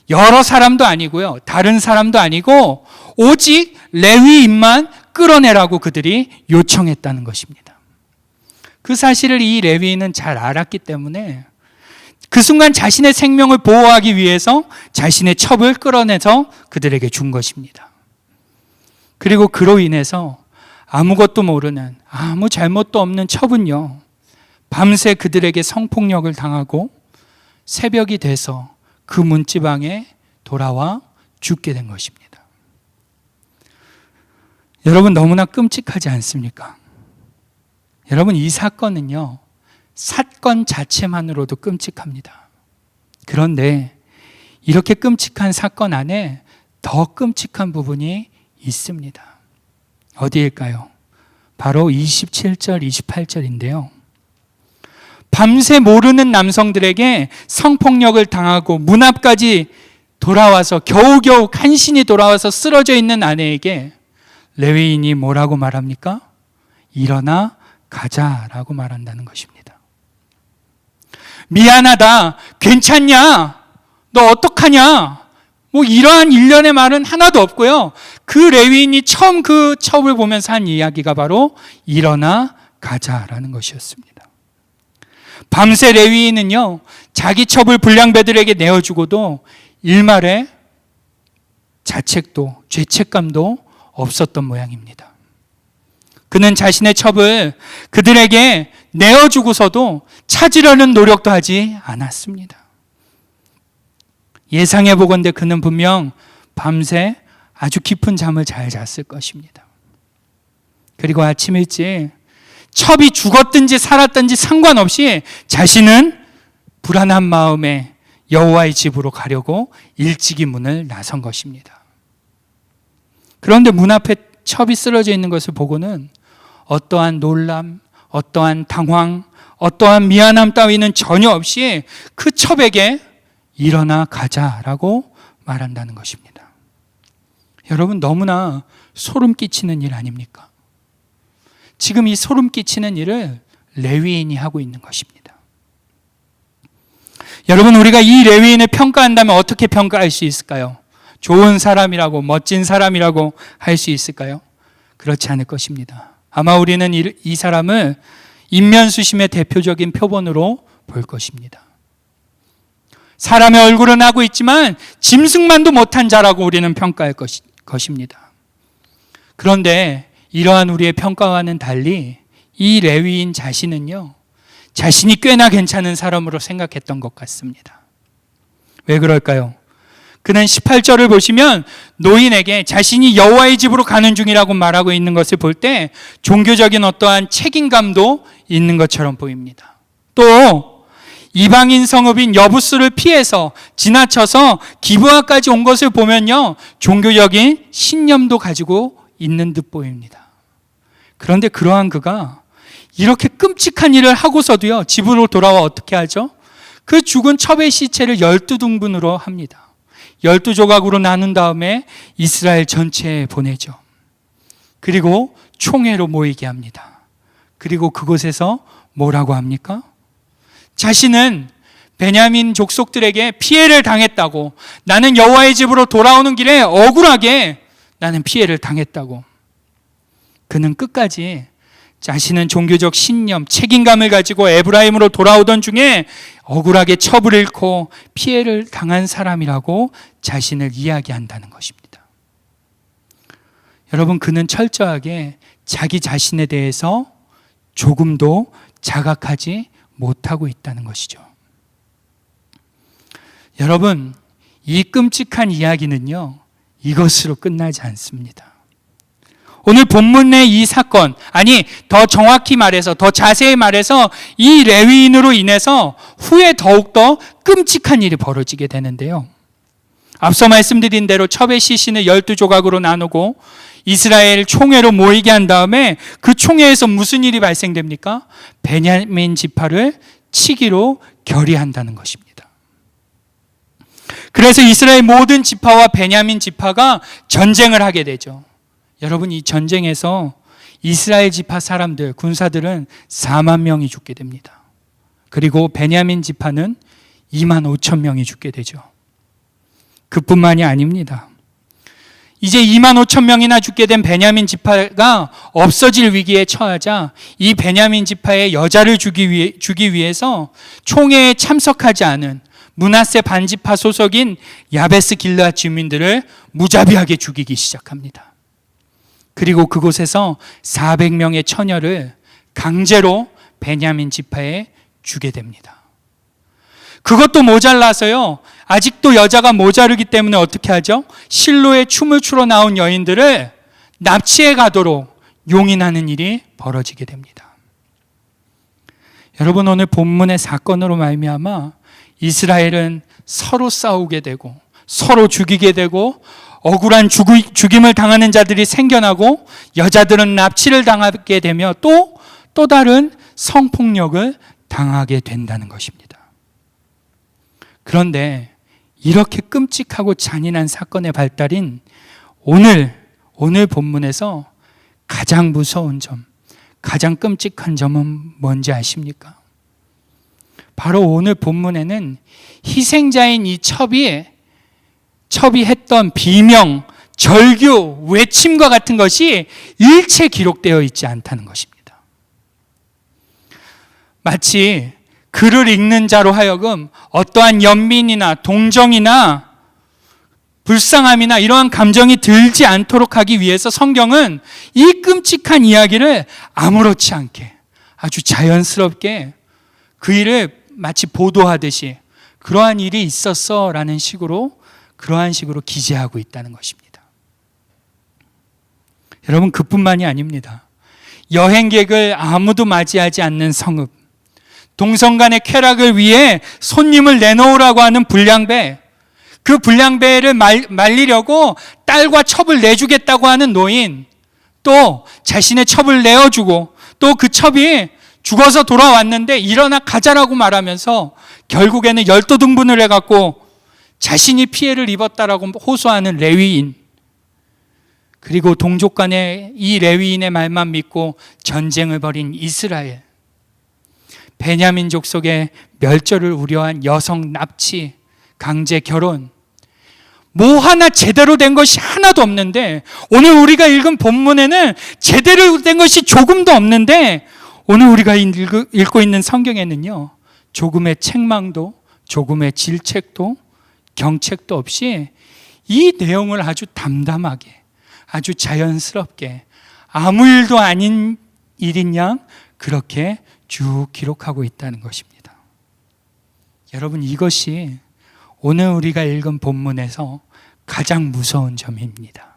여러 사람도 아니고요, 다른 사람도 아니고 오직 레위인만 끌어내라고 그들이 요청했다는 것입니다. 그 사실을 이 레위인은 잘 알았기 때문에 그 순간 자신의 생명을 보호하기 위해서 자신의 첩을 끌어내서 그들에게 준 것입니다. 그리고 그로 인해서 아무것도 모르는, 아무 잘못도 없는 첩은요, 밤새 그들에게 성폭력을 당하고 새벽이 돼서 그 문지방에 돌아와 죽게 된 것입니다. 여러분, 너무나 끔찍하지 않습니까? 여러분, 이 사건은요, 사건 자체만으로도 끔찍합니다. 그런데 이렇게 끔찍한 사건 안에 더 끔찍한 부분이 있습니다. 어디일까요? 바로 27절, 28절인데요. 밤새 모르는 남성들에게 성폭력을 당하고 문 앞까지 돌아와서 겨우겨우 간신히 돌아와서 쓰러져 있는 아내에게 레위인이 뭐라고 말합니까? 일어나 가자라고 말한다는 것입니다. 미안하다, 괜찮냐, 너 어떡하냐, 뭐 이러한 일련의 말은 하나도 없고요. 그 레위인이 처음 그 첩을 보면서 한 이야기가 바로 일어나 가자라는 것이었습니다. 밤새 레위인은요, 자기 첩을 불량배들에게 내어주고도 일말의 자책도 죄책감도 없었던 모양입니다. 그는 자신의 첩을 그들에게 내어주고서도 찾으려는 노력도 하지 않았습니다. 예상해 보건대 그는 분명 밤새 아주 깊은 잠을 잘 잤을 것입니다. 그리고 아침 일찍 첩이 죽었든지 살았든지 상관없이 자신은 불안한 마음에 여호와의 집으로 가려고 일찍이 문을 나선 것입니다. 그런데 문 앞에 첩이 쓰러져 있는 것을 보고는 어떠한 놀람, 어떠한 당황, 어떠한 미안함 따위는 전혀 없이 그 첩에게 일어나 가자라고 말한다는 것입니다. 여러분, 너무나 소름 끼치는 일 아닙니까? 지금 이 소름 끼치는 일을 레위인이 하고 있는 것입니다. 여러분, 우리가 이 레위인을 평가한다면 어떻게 평가할 수 있을까요? 좋은 사람이라고, 멋진 사람이라고 할 수 있을까요? 그렇지 않을 것입니다. 아마 우리는 이 사람을 인면수심의 대표적인 표본으로 볼 것입니다. 사람의 얼굴은 하고 있지만 짐승만도 못한 자라고 우리는 평가할 것입니다. 그런데 이러한 우리의 평가와는 달리 이 레위인 자신은요, 자신이 꽤나 괜찮은 사람으로 생각했던 것 같습니다. 왜 그럴까요? 그는 18절을 보시면 노인에게 자신이 여호와의 집으로 가는 중이라고 말하고 있는 것을 볼 때 종교적인 어떠한 책임감도 있는 것처럼 보입니다. 또 이방인 성읍인 여부스를 피해서 지나쳐서 기브아까지 온 것을 보면요, 종교적인 신념도 가지고 있는 듯 보입니다. 그런데 그러한 그가 이렇게 끔찍한 일을 하고서도요, 집으로 돌아와 어떻게 하죠? 그 죽은 첩의 시체를 12등분으로 합니다. 12조각으로 나눈 다음에 이스라엘 전체에 보내죠. 그리고 총회로 모이게 합니다. 그리고 그곳에서 뭐라고 합니까? 자신은 베냐민 족속들에게 피해를 당했다고, 나는 여호와의 집으로 돌아오는 길에 억울하게 나는 피해를 당했다고. 그는 끝까지 자신은 종교적 신념, 책임감을 가지고 에브라임으로 돌아오던 중에 억울하게 첩을 잃고 피해를 당한 사람이라고 자신을 이야기한다는 것입니다. 여러분, 그는 철저하게 자기 자신에 대해서 조금도 자각하지 못하고 있다는 것이죠. 여러분, 이 끔찍한 이야기는요, 이것으로 끝나지 않습니다. 오늘 본문의 이 사건, 아니 더 정확히 말해서, 더 자세히 말해서 이 레위인으로 인해서 후에 더욱더 끔찍한 일이 벌어지게 되는데요. 앞서 말씀드린 대로 첩의 시신을 12조각으로 나누고 이스라엘 총회로 모이게 한 다음에 그 총회에서 무슨 일이 발생됩니까? 베냐민 지파를 치기로 결의한다는 것입니다. 그래서 이스라엘 모든 지파와 베냐민 지파가 전쟁을 하게 되죠. 여러분, 이 전쟁에서 이스라엘 지파 사람들, 군사들은 4만 명이 죽게 됩니다. 그리고 베냐민 지파는 2만 5천 명이 죽게 되죠. 그뿐만이 아닙니다. 이제 2만 5천 명이나 죽게 된 베냐민 지파가 없어질 위기에 처하자 이 베냐민 지파의 여자를 주기 위해서 총회에 참석하지 않은 므낫세 반지파 소속인 야베스 길르앗 주민들을 무자비하게 죽이기 시작합니다. 그리고 그곳에서 400명의 처녀를 강제로 베냐민 지파에 주게 됩니다. 그것도 모자라서요, 아직도 여자가 모자르기 때문에 어떻게 하죠? 실로에 춤을 추러 나온 여인들을 납치해 가도록 용인하는 일이 벌어지게 됩니다. 여러분, 오늘 본문의 사건으로 말미암아 이스라엘은 서로 싸우게 되고 서로 죽이게 되고 억울한 죽임을 당하는 자들이 생겨나고 여자들은 납치를 당하게 되며 또 다른 성폭력을 당하게 된다는 것입니다. 그런데 이렇게 끔찍하고 잔인한 사건의 발달인 오늘 본문에서 가장 무서운 점, 가장 끔찍한 점은 뭔지 아십니까? 바로 오늘 본문에는 희생자인 이 첩이 했던 비명, 절규, 외침과 같은 것이 일체 기록되어 있지 않다는 것입니다. 마치 글을 읽는 자로 하여금 어떠한 연민이나 동정이나 불쌍함이나 이러한 감정이 들지 않도록 하기 위해서 성경은 이 끔찍한 이야기를 아무렇지 않게 아주 자연스럽게 그 일을 마치 보도하듯이 그러한 일이 있었어라는 그러한 식으로 기재하고 있다는 것입니다. 여러분, 그뿐만이 아닙니다. 여행객을 아무도 맞이하지 않는 성읍, 동성 간의 쾌락을 위해 손님을 내놓으라고 하는 불량배, 그 불량배를 말리려고 딸과 첩을 내주겠다고 하는 노인, 또 자신의 첩을 내어주고 또 그 첩이 죽어서 돌아왔는데 일어나 가자라고 말하면서 결국에는 열도등분을 해갖고 자신이 피해를 입었다라고 호소하는 레위인, 그리고 동족 간의 이 레위인의 말만 믿고 전쟁을 벌인 이스라엘, 베냐민족 속의 멸절을 우려한 여성 납치, 강제 결혼, 뭐 하나 제대로 된 것이 하나도 없는데, 오늘 우리가 읽은 본문에는 제대로 된 것이 조금도 없는데, 오늘 우리가 읽고 있는 성경에는요, 조금의 책망도, 조금의 질책도, 경책도 없이 이 내용을 아주 담담하게, 아주 자연스럽게 아무 일도 아닌 일인 양 그렇게 쭉 기록하고 있다는 것입니다. 여러분, 이것이 오늘 우리가 읽은 본문에서 가장 무서운 점입니다.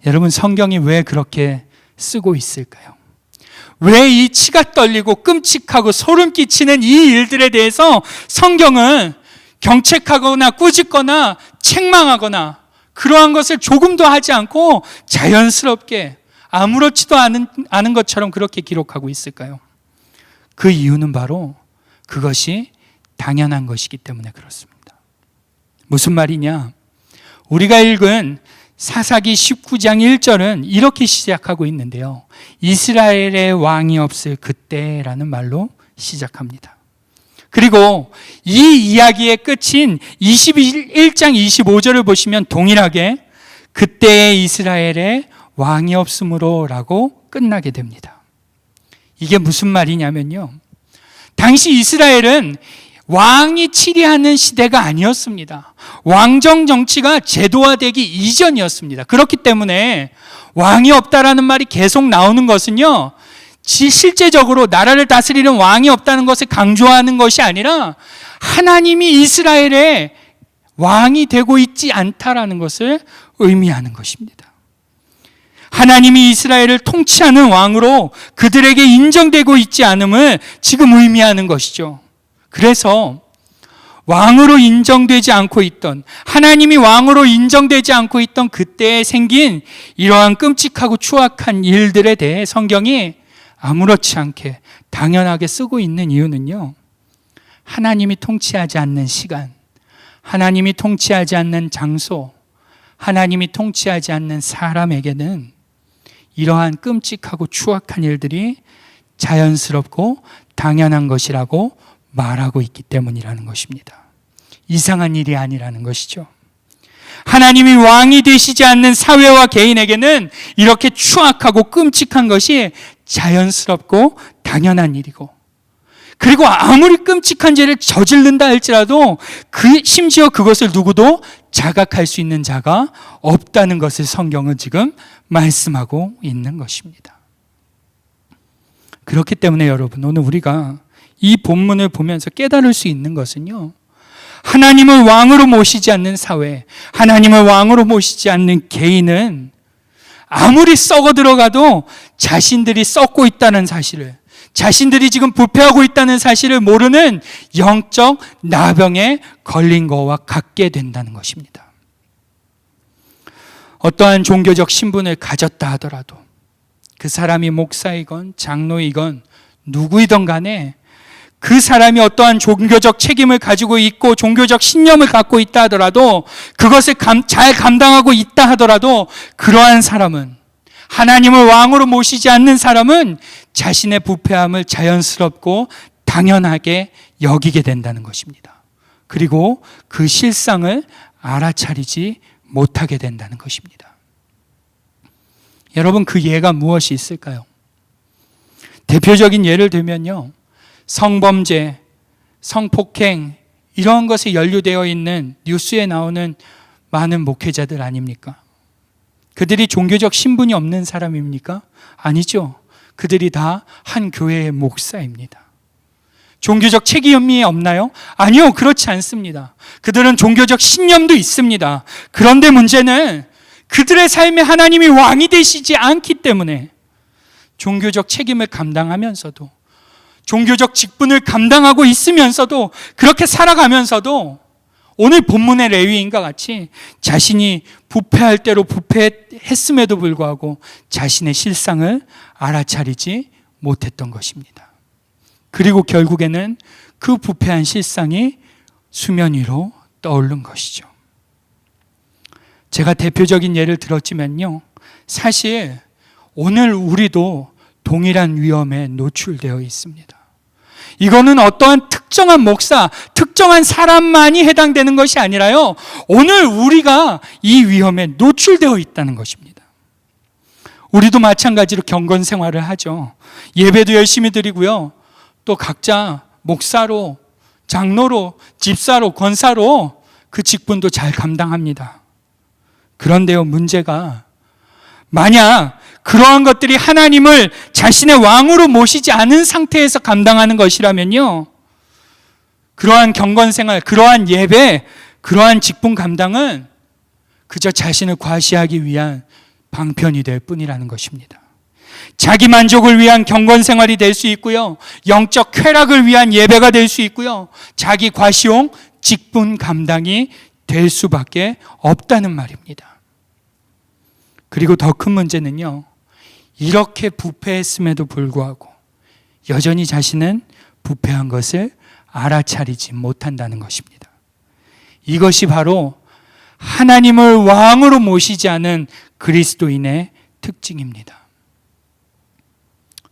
여러분, 성경이 왜 그렇게 쓰고 있을까요? 왜 이 치가 떨리고 끔찍하고 소름 끼치는 이 일들에 대해서 성경은 경책하거나 꾸짖거나 책망하거나 그러한 것을 조금도 하지 않고 자연스럽게 아무렇지도 않은 것처럼 그렇게 기록하고 있을까요? 그 이유는 바로 그것이 당연한 것이기 때문에 그렇습니다. 무슨 말이냐? 우리가 읽은 사사기 19장 1절은 이렇게 시작하고 있는데요. 이스라엘의 왕이 없을 그때라는 말로 시작합니다. 그리고 이 이야기의 끝인 21장 25절을 보시면 동일하게 그때의 이스라엘의 왕이 없으므로 라고 끝나게 됩니다. 이게 무슨 말이냐면요, 당시 이스라엘은 왕이 치리하는 시대가 아니었습니다. 왕정 정치가 제도화되기 이전이었습니다. 그렇기 때문에 왕이 없다라는 말이 계속 나오는 것은요, 실제적으로 나라를 다스리는 왕이 없다는 것을 강조하는 것이 아니라 하나님이 이스라엘의 왕이 되고 있지 않다라는 것을 의미하는 것입니다. 하나님이 이스라엘을 통치하는 왕으로 그들에게 인정되고 있지 않음을 지금 의미하는 것이죠. 그래서 왕으로 인정되지 않고 있던, 하나님이 왕으로 인정되지 않고 있던 그때에 생긴 이러한 끔찍하고 추악한 일들에 대해 성경이 아무렇지 않게 당연하게 쓰고 있는 이유는요, 하나님이 통치하지 않는 시간, 하나님이 통치하지 않는 장소, 하나님이 통치하지 않는 사람에게는 이러한 끔찍하고 추악한 일들이 자연스럽고 당연한 것이라고 말하고 있기 때문이라는 것입니다. 이상한 일이 아니라는 것이죠. 하나님이 왕이 되시지 않는 사회와 개인에게는 이렇게 추악하고 끔찍한 것이 자연스럽고 당연한 일이고, 그리고 아무리 끔찍한 죄를 저지른다 할지라도 심지어 그것을 누구도 자각할 수 있는 자가 없다는 것을 성경은 지금 말씀하고 있는 것입니다. 그렇기 때문에 여러분, 오늘 우리가 이 본문을 보면서 깨달을 수 있는 것은요, 하나님을 왕으로 모시지 않는 사회, 하나님을 왕으로 모시지 않는 개인은 아무리 썩어 들어가도 자신들이 썩고 있다는 사실을, 자신들이 지금 부패하고 있다는 사실을 모르는 영적 나병에 걸린 것과 같게 된다는 것입니다. 어떠한 종교적 신분을 가졌다 하더라도 그 사람이 목사이건 장로이건 누구이든 간에 그 사람이 어떠한 종교적 책임을 가지고 있고 종교적 신념을 갖고 있다 하더라도, 그것을 잘 감당하고 있다 하더라도, 그러한 사람은, 하나님을 왕으로 모시지 않는 사람은 자신의 부패함을 자연스럽고 당연하게 여기게 된다는 것입니다. 그리고 그 실상을 알아차리지 못하게 된다는 것입니다. 여러분, 그 예가 무엇이 있을까요? 대표적인 예를 들면요, 성범죄, 성폭행, 이런 것에 연루되어 있는 뉴스에 나오는 많은 목회자들 아닙니까? 그들이 종교적 신분이 없는 사람입니까? 아니죠. 그들이 다 한 교회의 목사입니다. 종교적 책임이 없나요? 아니요, 그렇지 않습니다. 그들은 종교적 신념도 있습니다. 그런데 문제는 그들의 삶에 하나님이 왕이 되시지 않기 때문에 종교적 책임을 감당하면서도, 종교적 직분을 감당하고 있으면서도, 그렇게 살아가면서도 오늘 본문의 레위인과 같이 자신이 부패할 대로 부패했음에도 불구하고 자신의 실상을 알아차리지 못했던 것입니다. 그리고 결국에는 그 부패한 실상이 수면 위로 떠오른 것이죠. 제가 대표적인 예를 들었지만요, 사실 오늘 우리도 동일한 위험에 노출되어 있습니다. 이거는 어떠한 특정한 목사, 특정한 사람만이 해당되는 것이 아니라요, 오늘 우리가 이 위험에 노출되어 있다는 것입니다. 우리도 마찬가지로 경건 생활을 하죠. 예배도 열심히 드리고요, 또 각자 목사로, 장로로, 집사로, 권사로 그 직분도 잘 감당합니다. 그런데요, 문제가 만약 그러한 것들이 하나님을 자신의 왕으로 모시지 않은 상태에서 감당하는 것이라면요, 그러한 경건생활, 그러한 예배, 그러한 직분 감당은 그저 자신을 과시하기 위한 방편이 될 뿐이라는 것입니다. 자기 만족을 위한 경건생활이 될 수 있고요, 영적 쾌락을 위한 예배가 될 수 있고요, 자기 과시용 직분 감당이 될 수밖에 없다는 말입니다. 그리고 더 큰 문제는요, 이렇게 부패했음에도 불구하고 여전히 자신은 부패한 것을 알아차리지 못한다는 것입니다. 이것이 바로 하나님을 왕으로 모시지 않은 그리스도인의 특징입니다.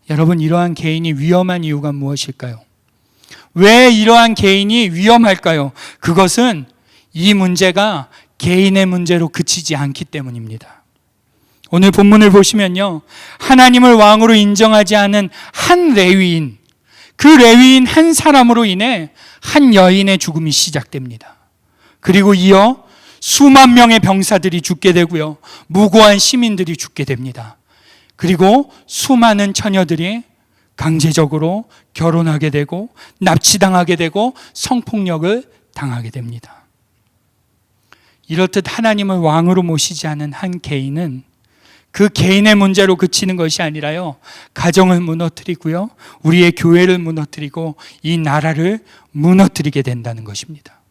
여러분, 이러한 개인이 위험한 이유가 무엇일까요? 왜 이러한 개인이 위험할까요? 그것은 이 문제가 개인의 문제로 그치지 않기 때문입니다. 오늘 본문을 보시면요, 하나님을 왕으로 인정하지 않은 한 레위인, 그 레위인 한 사람으로 인해 한 여인의 죽음이 시작됩니다. 그리고 이어 수만 명의 병사들이 죽게 되고요, 무고한 시민들이 죽게 됩니다. 그리고 수많은 처녀들이 강제적으로 결혼하게 되고 납치당하게 되고 성폭력을 당하게 됩니다. 이렇듯 하나님을 왕으로 모시지 않은 한 개인은 그 개인의 문제로 그치는 것이 아니라요, 가정을 무너뜨리고요, 우리의 교회를 무너뜨리고 이 나라를 무너뜨리게 된다는 것입니다.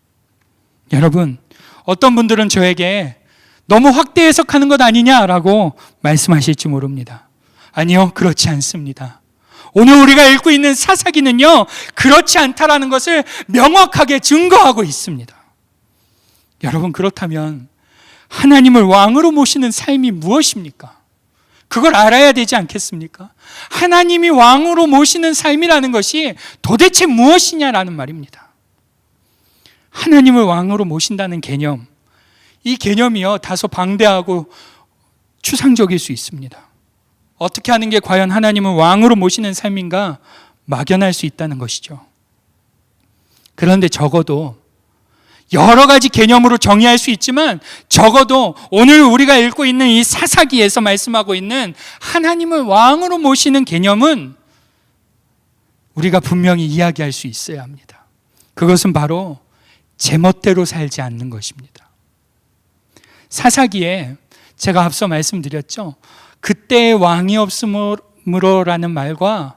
여러분, 어떤 분들은 저에게 너무 확대 해석하는 것 아니냐라고 말씀하실지 모릅니다. 아니요, 그렇지 않습니다. 오늘 우리가 읽고 있는 사사기는요, 그렇지 않다라는 것을 명확하게 증거하고 있습니다. 여러분, 그렇다면 하나님을 왕으로 모시는 삶이 무엇입니까? 그걸 알아야 되지 않겠습니까? 하나님이 왕으로 모시는 삶이라는 것이 도대체 무엇이냐라는 말입니다. 하나님을 왕으로 모신다는 개념, 이 개념이요, 다소 방대하고 추상적일 수 있습니다. 어떻게 하는 게 과연 하나님을 왕으로 모시는 삶인가 막연할 수 있다는 것이죠. 그런데 적어도 여러 가지 개념으로 정의할 수 있지만, 적어도 오늘 우리가 읽고 있는 이 사사기에서 말씀하고 있는 하나님을 왕으로 모시는 개념은 우리가 분명히 이야기할 수 있어야 합니다. 그것은 바로 제멋대로 살지 않는 것입니다. 사사기에 제가 앞서 말씀드렸죠, 그때의 왕이 없으므로라는 말과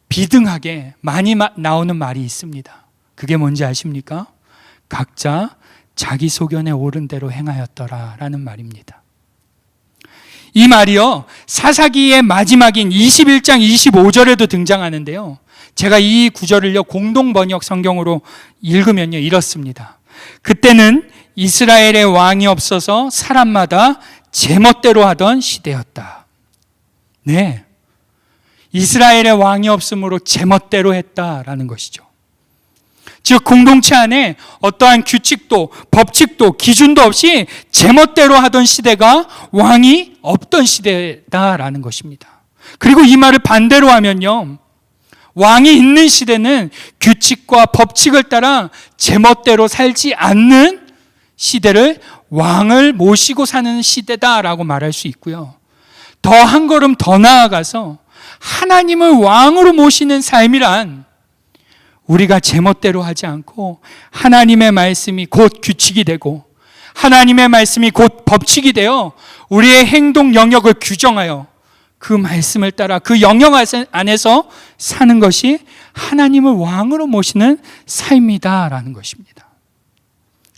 비등하게 많이 나오는 말이 있습니다. 그게 뭔지 아십니까? 각자 자기 소견에 옳은 대로 행하였더라 라는 말입니다. 이 말이요, 사사기의 마지막인 21장 25절에도 등장하는데요, 제가 이 구절을요, 공동번역 성경으로 읽으면요, 이렇습니다. 그때는 이스라엘의 왕이 없어서 사람마다 제멋대로 하던 시대였다. 네, 이스라엘의 왕이 없으므로 제멋대로 했다라는 것이죠. 즉, 공동체 안에 어떠한 규칙도 법칙도 기준도 없이 제멋대로 하던 시대가 왕이 없던 시대다라는 것입니다. 그리고 이 말을 반대로 하면요, 왕이 있는 시대는 규칙과 법칙을 따라 제멋대로 살지 않는 시대를 왕을 모시고 사는 시대다라고 말할 수 있고요, 더 한 걸음 더 나아가서 하나님을 왕으로 모시는 삶이란 우리가 제멋대로 하지 않고 하나님의 말씀이 곧 규칙이 되고 하나님의 말씀이 곧 법칙이 되어 우리의 행동 영역을 규정하여 그 말씀을 따라 그 영역 안에서 사는 것이 하나님을 왕으로 모시는 삶이다라는 것입니다.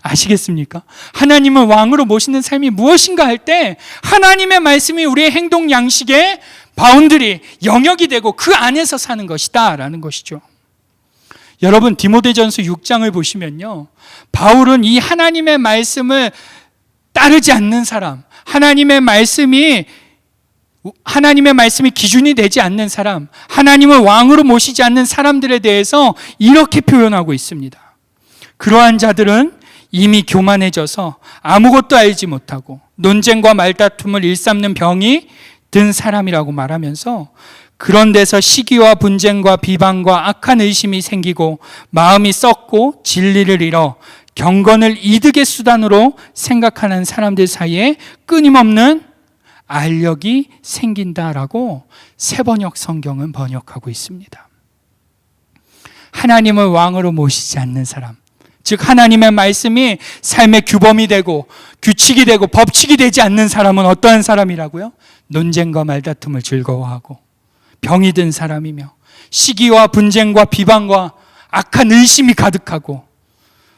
아시겠습니까? 하나님을 왕으로 모시는 삶이 무엇인가 할 때 하나님의 말씀이 우리의 행동 양식의 바운드리, 영역이 되고 그 안에서 사는 것이다 라는 것이죠. 여러분, 디모데전서 6장을 보시면요, 바울은 이 하나님의 말씀을 따르지 않는 사람, 하나님의 말씀이 기준이 되지 않는 사람, 하나님을 왕으로 모시지 않는 사람들에 대해서 이렇게 표현하고 있습니다. 그러한 자들은 이미 교만해져서 아무것도 알지 못하고 논쟁과 말다툼을 일삼는 병이 든 사람이라고 말하면서, 그런 데서 시기와 분쟁과 비방과 악한 의심이 생기고 마음이 썩고 진리를 잃어 경건을 이득의 수단으로 생각하는 사람들 사이에 끊임없는 알력이 생긴다라고 새번역 성경은 번역하고 있습니다. 하나님을 왕으로 모시지 않는 사람, 즉 하나님의 말씀이 삶의 규범이 되고 규칙이 되고 법칙이 되지 않는 사람은 어떠한 사람이라고요? 논쟁과 말다툼을 즐거워하고 병이 든 사람이며 시기와 분쟁과 비방과 악한 의심이 가득하고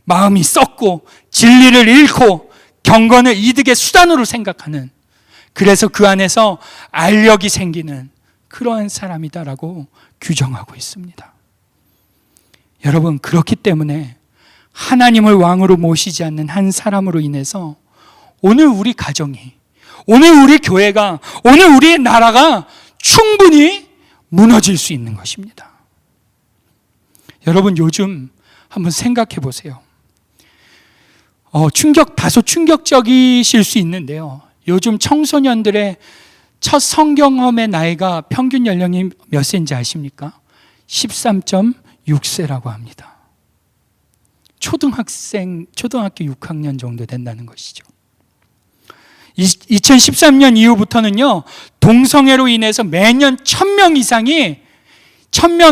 마음이 썩고 진리를 잃고 경건을 이득의 수단으로 생각하는, 그래서 그 안에서 알력이 생기는 그러한 사람이다라고 규정하고 있습니다. 여러분, 그렇기 때문에 하나님을 왕으로 모시지 않는 한 사람으로 인해서 오늘 우리 가정이, 오늘 우리 교회가, 오늘 우리의 나라가 충분히 무너질 수 있는 것입니다. 여러분, 요즘 한번 생각해 보세요. 다소 충격적이실 수 있는데요, 요즘 청소년들의 첫 성경험의 나이가 평균 연령이 몇 세인지 아십니까? 13.6세라고 합니다. 초등학교 6학년 정도 된다는 것이죠. 2013년 이후부터는요, 동성애로 인해서 매년 1000명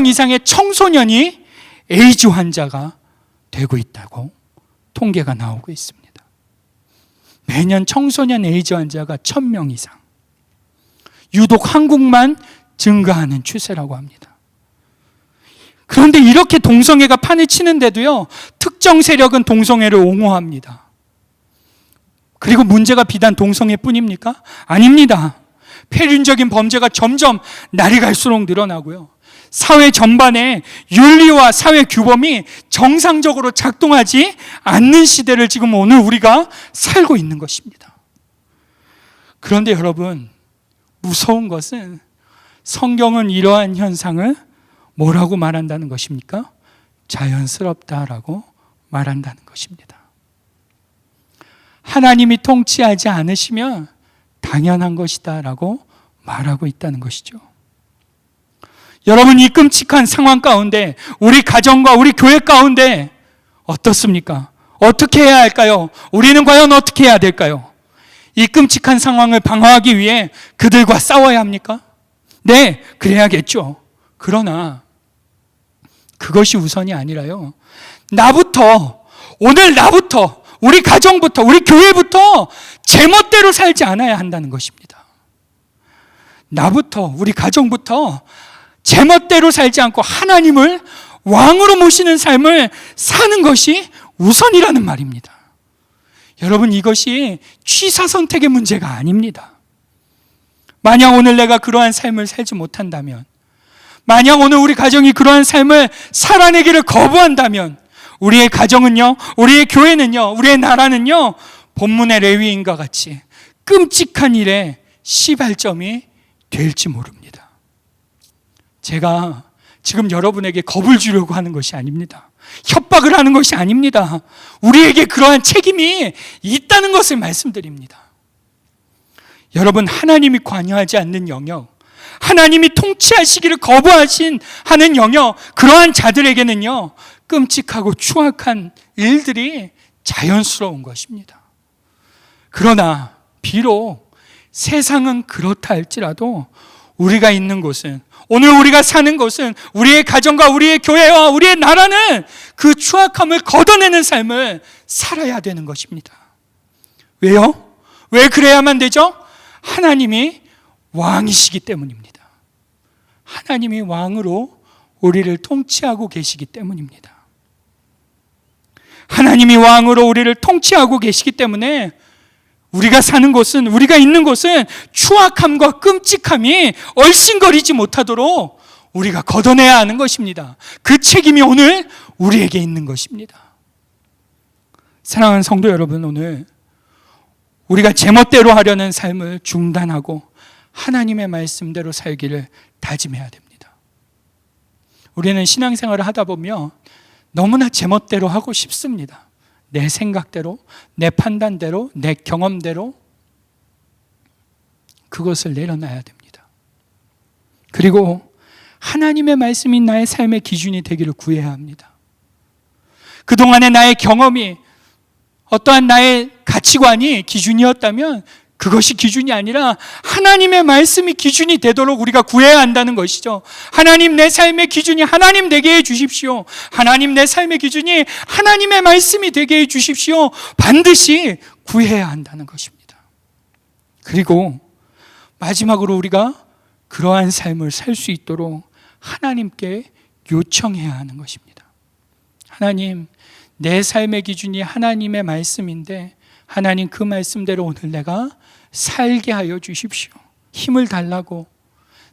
이상의 청소년이 에이즈 환자가 되고 있다고 통계가 나오고 있습니다. 매년 청소년 에이즈 환자가 1000명 이상. 유독 한국만 증가하는 추세라고 합니다. 그런데 이렇게 동성애가 판을 치는데도요, 특정 세력은 동성애를 옹호합니다. 그리고 문제가 비단 동성애뿐입니까? 아닙니다. 폐륜적인 범죄가 점점 날이 갈수록 늘어나고요, 사회 전반에 윤리와 사회 규범이 정상적으로 작동하지 않는 시대를 지금 오늘 우리가 살고 있는 것입니다. 그런데 여러분, 무서운 것은 성경은 이러한 현상을 뭐라고 말한다는 것입니까? 자연스럽다라고 말한다는 것입니다. 하나님이 통치하지 않으시면 당연한 것이다 라고 말하고 있다는 것이죠. 여러분, 이 끔찍한 상황 가운데 우리 가정과 우리 교회 가운데 어떻습니까? 어떻게 해야 할까요? 우리는 과연 어떻게 해야 될까요? 이 끔찍한 상황을 방어하기 위해 그들과 싸워야 합니까? 네, 그래야겠죠. 그러나 그것이 우선이 아니라요, 오늘 나부터, 우리 가정부터, 우리 교회부터 제멋대로 살지 않아야 한다는 것입니다. 나부터, 우리 가정부터 제멋대로 살지 않고 하나님을 왕으로 모시는 삶을 사는 것이 우선이라는 말입니다. 여러분, 이것이 취사 선택의 문제가 아닙니다. 만약 오늘 내가 그러한 삶을 살지 못한다면, 만약 오늘 우리 가정이 그러한 삶을 살아내기를 거부한다면, 우리의 가정은요, 우리의 교회는요, 우리의 나라는요, 본문의 레위인과 같이 끔찍한 일의 시발점이 될지 모릅니다. 제가 지금 여러분에게 겁을 주려고 하는 것이 아닙니다. 협박을 하는 것이 아닙니다. 우리에게 그러한 책임이 있다는 것을 말씀드립니다. 여러분, 하나님이 관여하지 않는 영역, 하나님이 통치하시기를 하는 영역, 그러한 자들에게는요, 끔찍하고 추악한 일들이 자연스러운 것입니다. 그러나 비록 세상은 그렇다 할지라도 우리가 있는 곳은, 오늘 우리가 사는 곳은, 우리의 가정과 우리의 교회와 우리의 나라는 그 추악함을 걷어내는 삶을 살아야 되는 것입니다. 왜요? 왜 그래야만 되죠? 하나님이 왕이시기 때문입니다. 하나님이 왕으로 우리를 통치하고 계시기 때문입니다. 하나님이 왕으로 우리를 통치하고 계시기 때문에 우리가 사는 곳은, 우리가 있는 곳은 추악함과 끔찍함이 얼씬거리지 못하도록 우리가 걷어내야 하는 것입니다. 그 책임이 오늘 우리에게 있는 것입니다. 사랑하는 성도 여러분, 오늘 우리가 제멋대로 하려는 삶을 중단하고 하나님의 말씀대로 살기를 다짐해야 됩니다. 우리는 신앙생활을 하다 보면 너무나 제멋대로 하고 싶습니다. 내 생각대로, 내 판단대로, 내 경험대로 그것을 내려놔야 됩니다. 그리고 하나님의 말씀이 나의 삶의 기준이 되기를 구해야 합니다. 그동안의 나의 경험이, 어떠한 나의 가치관이 기준이었다면 그것이 기준이 아니라 하나님의 말씀이 기준이 되도록 우리가 구해야 한다는 것이죠. 하나님, 내 삶의 기준이 하나님 되게 해 주십시오. 하나님, 내 삶의 기준이 하나님의 말씀이 되게 해 주십시오. 반드시 구해야 한다는 것입니다. 그리고 마지막으로 우리가 그러한 삶을 살 수 있도록 하나님께 요청해야 하는 것입니다. 하나님, 내 삶의 기준이 하나님의 말씀인데 하나님, 그 말씀대로 오늘 내가 살게 하여 주십시오. 힘을 달라고,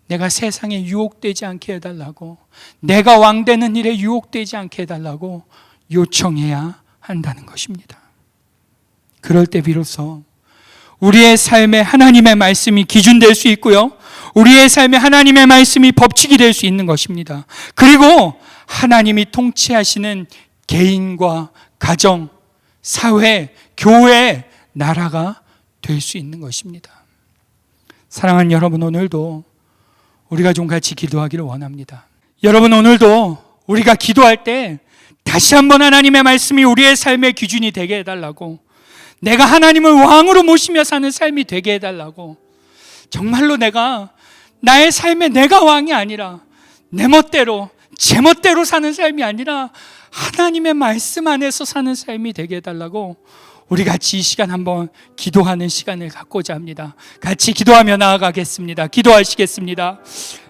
내가 세상에 유혹되지 않게 해달라고, 내가 왕되는 일에 유혹되지 않게 해달라고 요청해야 한다는 것입니다. 그럴 때 비로소 우리의 삶에 하나님의 말씀이 기준될 수 있고요, 우리의 삶에 하나님의 말씀이 법칙이 될 수 있는 것입니다. 그리고 하나님이 통치하시는 개인과 가정, 사회, 교회, 나라가 될 수 있는 것입니다. 사랑하는 여러분, 오늘도 우리가 좀 같이 기도하기를 원합니다. 여러분, 오늘도 우리가 기도할 때 다시 한번 하나님의 말씀이 우리의 삶의 기준이 되게 해달라고, 내가 하나님을 왕으로 모시며 사는 삶이 되게 해달라고, 정말로 나의 삶에 내가 왕이 아니라 내 멋대로, 제 멋대로 사는 삶이 아니라 하나님의 말씀 안에서 사는 삶이 되게 해달라고 우리 같이 이 시간 한번 기도하는 시간을 갖고자 합니다. 같이 기도하며 나아가겠습니다. 기도하시겠습니다.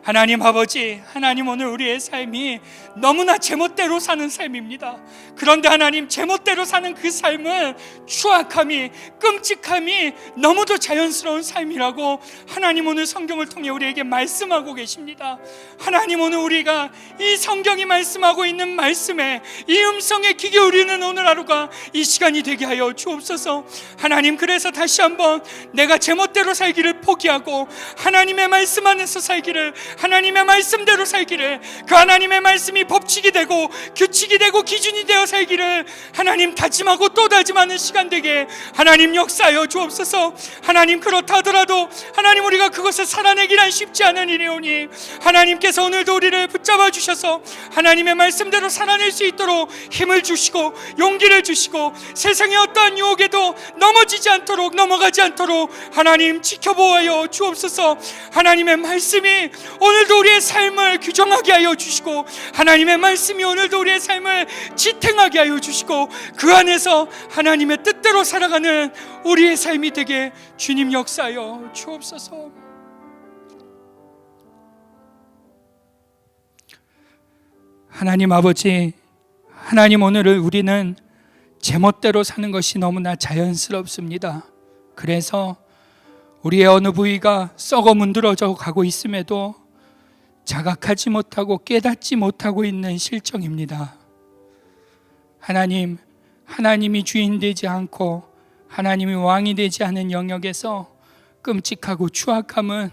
하나님 아버지, 하나님 오늘 우리의 삶이 너무나 제멋대로 사는 삶입니다. 그런데 하나님 제멋대로 사는 그 삶은 추악함이, 끔찍함이 너무도 자연스러운 삶이라고 하나님 오늘 성경을 통해 우리에게 말씀하고 계십니다. 하나님 오늘 우리가 이 성경이 말씀하고 있는 말씀에 이 음성에 귀 기울이는 오늘 하루가 이 시간이 되게 하여 주옵소서. 하나님 그래서 다시 한번 내가 제멋대로 살기를 포기하고 하나님의 말씀 안에서 살기를, 하나님의 말씀대로 살기를, 그 하나님의 말씀이 법칙이 되고 규칙이 되고 기준이 되어 살기를 하나님 다짐하고 또 다짐하는 시간 되게 하나님 역사하여 주옵소서. 하나님 그렇다 하더라도 하나님 우리가 그것을 살아내기란 쉽지 않은 일이오니 하나님께서 오늘도 우리를 붙잡아 주셔서 하나님의 말씀대로 살아낼 수 있도록 힘을 주시고 용기를 주시고 세상의 어떠한 유혹에도 넘어지지 않도록, 넘어가지 않도록 하나님 지켜보아요 주옵소서. 하나님의 말씀이 오늘도 우리의 삶을 규정하게 하여 주시고 하나님의 말씀이 오늘도 우리의 삶을 지탱하게 하여 주시고 그 안에서 하나님의 뜻대로 살아가는 우리의 삶이 되게 주님 역사하여 주옵소서. 하나님 아버지, 하나님 오늘을 우리는 제멋대로 사는 것이 너무나 자연스럽습니다. 그래서 우리의 어느 부위가 썩어 문드러져 가고 있음에도 자각하지 못하고 깨닫지 못하고 있는 실정입니다. 하나님, 하나님이 주인 되지 않고 하나님이 왕이 되지 않은 영역에서 끔찍하고 추악함은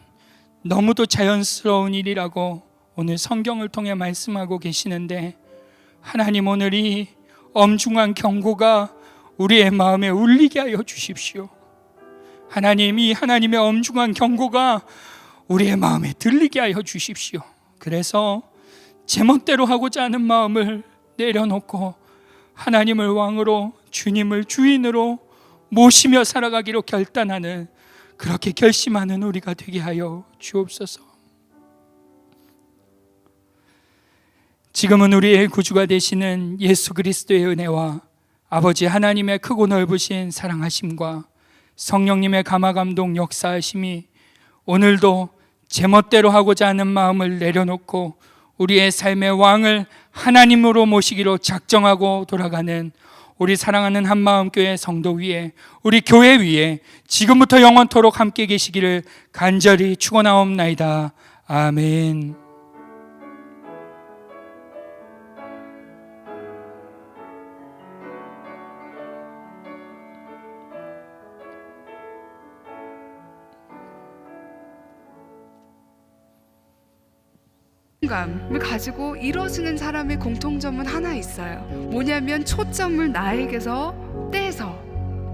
너무도 자연스러운 일이라고 오늘 성경을 통해 말씀하고 계시는데, 하나님 오늘 이 엄중한 경고가 우리의 마음에 울리게 하여 주십시오. 하나님, 이 하나님의 엄중한 경고가 우리의 마음에 들리게 하여 주십시오. 그래서 제멋대로 하고자 하는 마음을 내려놓고 하나님을 왕으로, 주님을 주인으로 모시며 살아가기로 결단하는, 그렇게 결심하는 우리가 되게 하여 주옵소서. 지금은 우리의 구주가 되시는 예수 그리스도의 은혜와 아버지 하나님의 크고 넓으신 사랑하심과 성령님의 감화감동 역사하심이 오늘도 제멋대로 하고자 하는 마음을 내려놓고 우리의 삶의 왕을 하나님으로 모시기로 작정하고 돌아가는 우리 사랑하는 한마음교회 성도 위에, 우리 교회 위에 지금부터 영원토록 함께 계시기를 간절히 축원하옵나이다. 아멘. 감을 가지고 일어서는 사람의 공통점은 하나 있어요. 뭐냐면 초점을 나에게서 떼서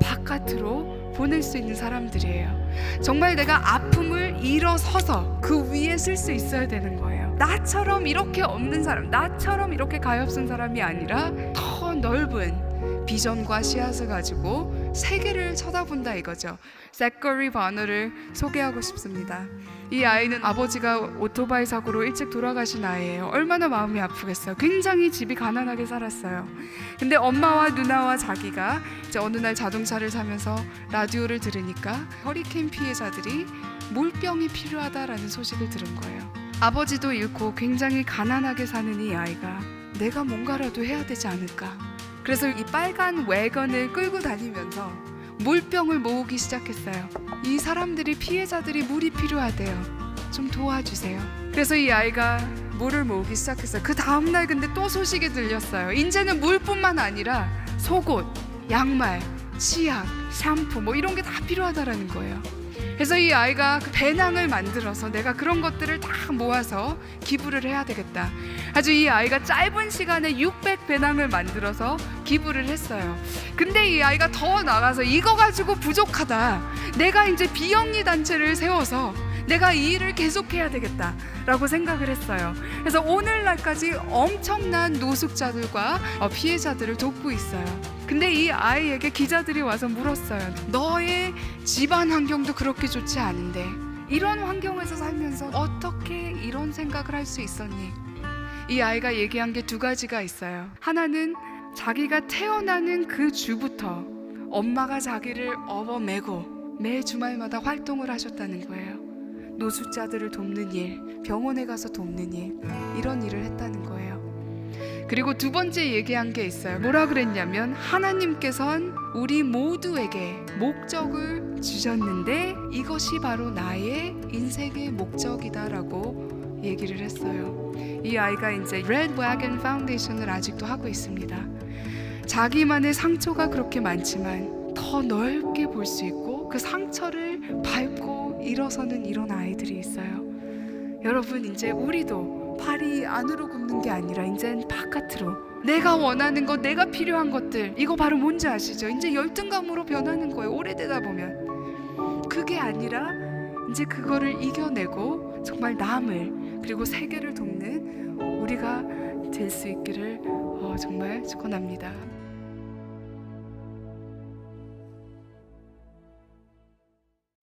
바깥으로 보낼 수 있는 사람들이에요. 정말 내가 아픔을 일어서서 그 위에 쓸 수 있어야 되는 거예요. 나처럼 이렇게 없는 사람, 나처럼 이렇게 가엾은 사람이 아니라 더 넓은 비전과 씨앗을 가지고 세계를 쳐다본다 이거죠. 세커리 바너를 소개하고 싶습니다. 이 아이는 아버지가 오토바이 사고로 일찍 돌아가신 아이예요. 얼마나 마음이 아프겠어요. 굉장히 집이 가난하게 살았어요. 근데 엄마와 누나와 자기가 이제 어느 날 자동차를 사면서 라디오를 들으니까 허리케인 피해자들이 물병이 필요하다라는 소식을 들은 거예요. 아버지도 잃고 굉장히 가난하게 사는 이 아이가 내가 뭔가라도 해야 되지 않을까. 그래서 이 빨간 wä건을 끌고 다니면서 물병을 모으기 시작했어요. 이 사람들이, 피해자들이 물이 필요하대요. 좀 도와주세요. 그래서 이 아이가 물을 모으기 시작했어요. 그 다음날 근데 또 소식이 들렸어요. 이제는 물뿐만 아니라 속옷, 양말, 치약, 샴푸 뭐 이런 게 다 필요하다라는 거예요. 그래서 이 아이가 그 배낭을 만들어서 내가 그런 것들을 다 모아서 기부를 해야 되겠다. 아주 이 아이가 짧은 시간에 600 배낭을 만들어서 기부를 했어요. 근데 이 아이가 더 나가서 이거 가지고 부족하다. 내가 이제 비영리 단체를 세워서 내가 이 일을 계속해야 되겠다라고 생각을 했어요. 그래서 오늘날까지 엄청난 노숙자들과 피해자들을 돕고 있어요. 근데 이 아이에게 기자들이 와서 물었어요. 너의 집안 환경도 그렇게 좋지 않은데 이런 환경에서 살면서 어떻게 이런 생각을 할 수 있었니? 이 아이가 얘기한 게 두 가지가 있어요. 하나는 자기가 태어나는 그 주부터 엄마가 자기를 업어매고 매 주말마다 활동을 하셨다는 거예요. 노숙자들을 돕는 일, 병원에 가서 돕는 일, 이런 일을 했다는 거예요. 그리고 두 번째 얘기한 게 있어요. 뭐라 그랬냐면 하나님께선 우리 모두에게 목적을 주셨는데 이것이 바로 나의 인생의 목적이다라고 얘기를 했어요. 이 아이가 이제 Red Wagon Foundation을 아직도 하고 있습니다. 자기만의 상처가 그렇게 많지만 더 넓게 볼 수 있고 그 상처를 밟고 일어서는 이런 아이들이 있어요. 여러분, 이제 우리도 팔이 안으로 굽는 게 아니라 이젠 바깥으로 내가 원하는 것, 내가 필요한 것들, 이거 바로 뭔지 아시죠? 이제 열등감으로 변하는 거예요. 오래되다 보면. 그게 아니라 이제 그거를 이겨내고 정말 남을 그리고 세계를 돕는 우리가 될 수 있기를 정말 축원합니다.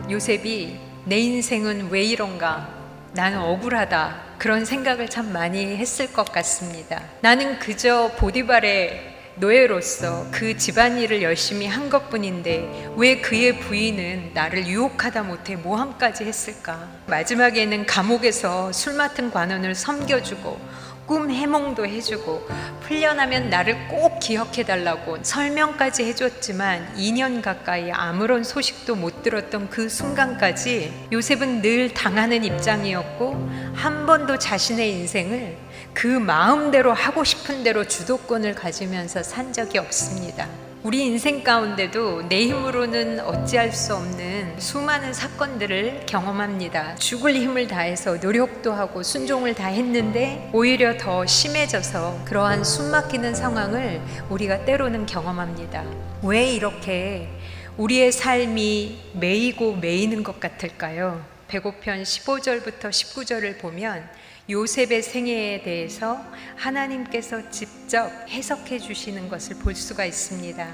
요셉이 내 인생은 왜 이런가? 나는 억울하다. 그런 생각을 참 많이 했을 것 같습니다. 나는 그저 보디발의 노예로서 그 집안일을 열심히 한 것뿐인데 왜 그의 부인은 나를 유혹하다 못해 모함까지 했을까? 마지막에는 감옥에서 술 맡은 관원을 섬겨주고 꿈 해몽도 해주고 풀려나면 나를 꼭 기억해달라고 설명까지 해줬지만 2년 가까이 아무런 소식도 못 들었던 그 순간까지 요셉은 늘 당하는 입장이었고 한 번도 자신의 인생을 그 마음대로 하고 싶은 대로 주도권을 가지면서 산 적이 없습니다. 우리 인생 가운데도 내 힘으로는 어찌할 수 없는 수많은 사건들을 경험합니다. 죽을 힘을 다해서 노력도 하고 순종을 다 했는데 오히려 더 심해져서 그러한 숨막히는 상황을 우리가 때로는 경험합니다. 왜 이렇게 우리의 삶이 매이고 매이는 것 같을까요? 배고편 15절부터 19절을 보면 요셉의 생애에 대해서 하나님께서 직접 해석해 주시는 것을 볼 수가 있습니다.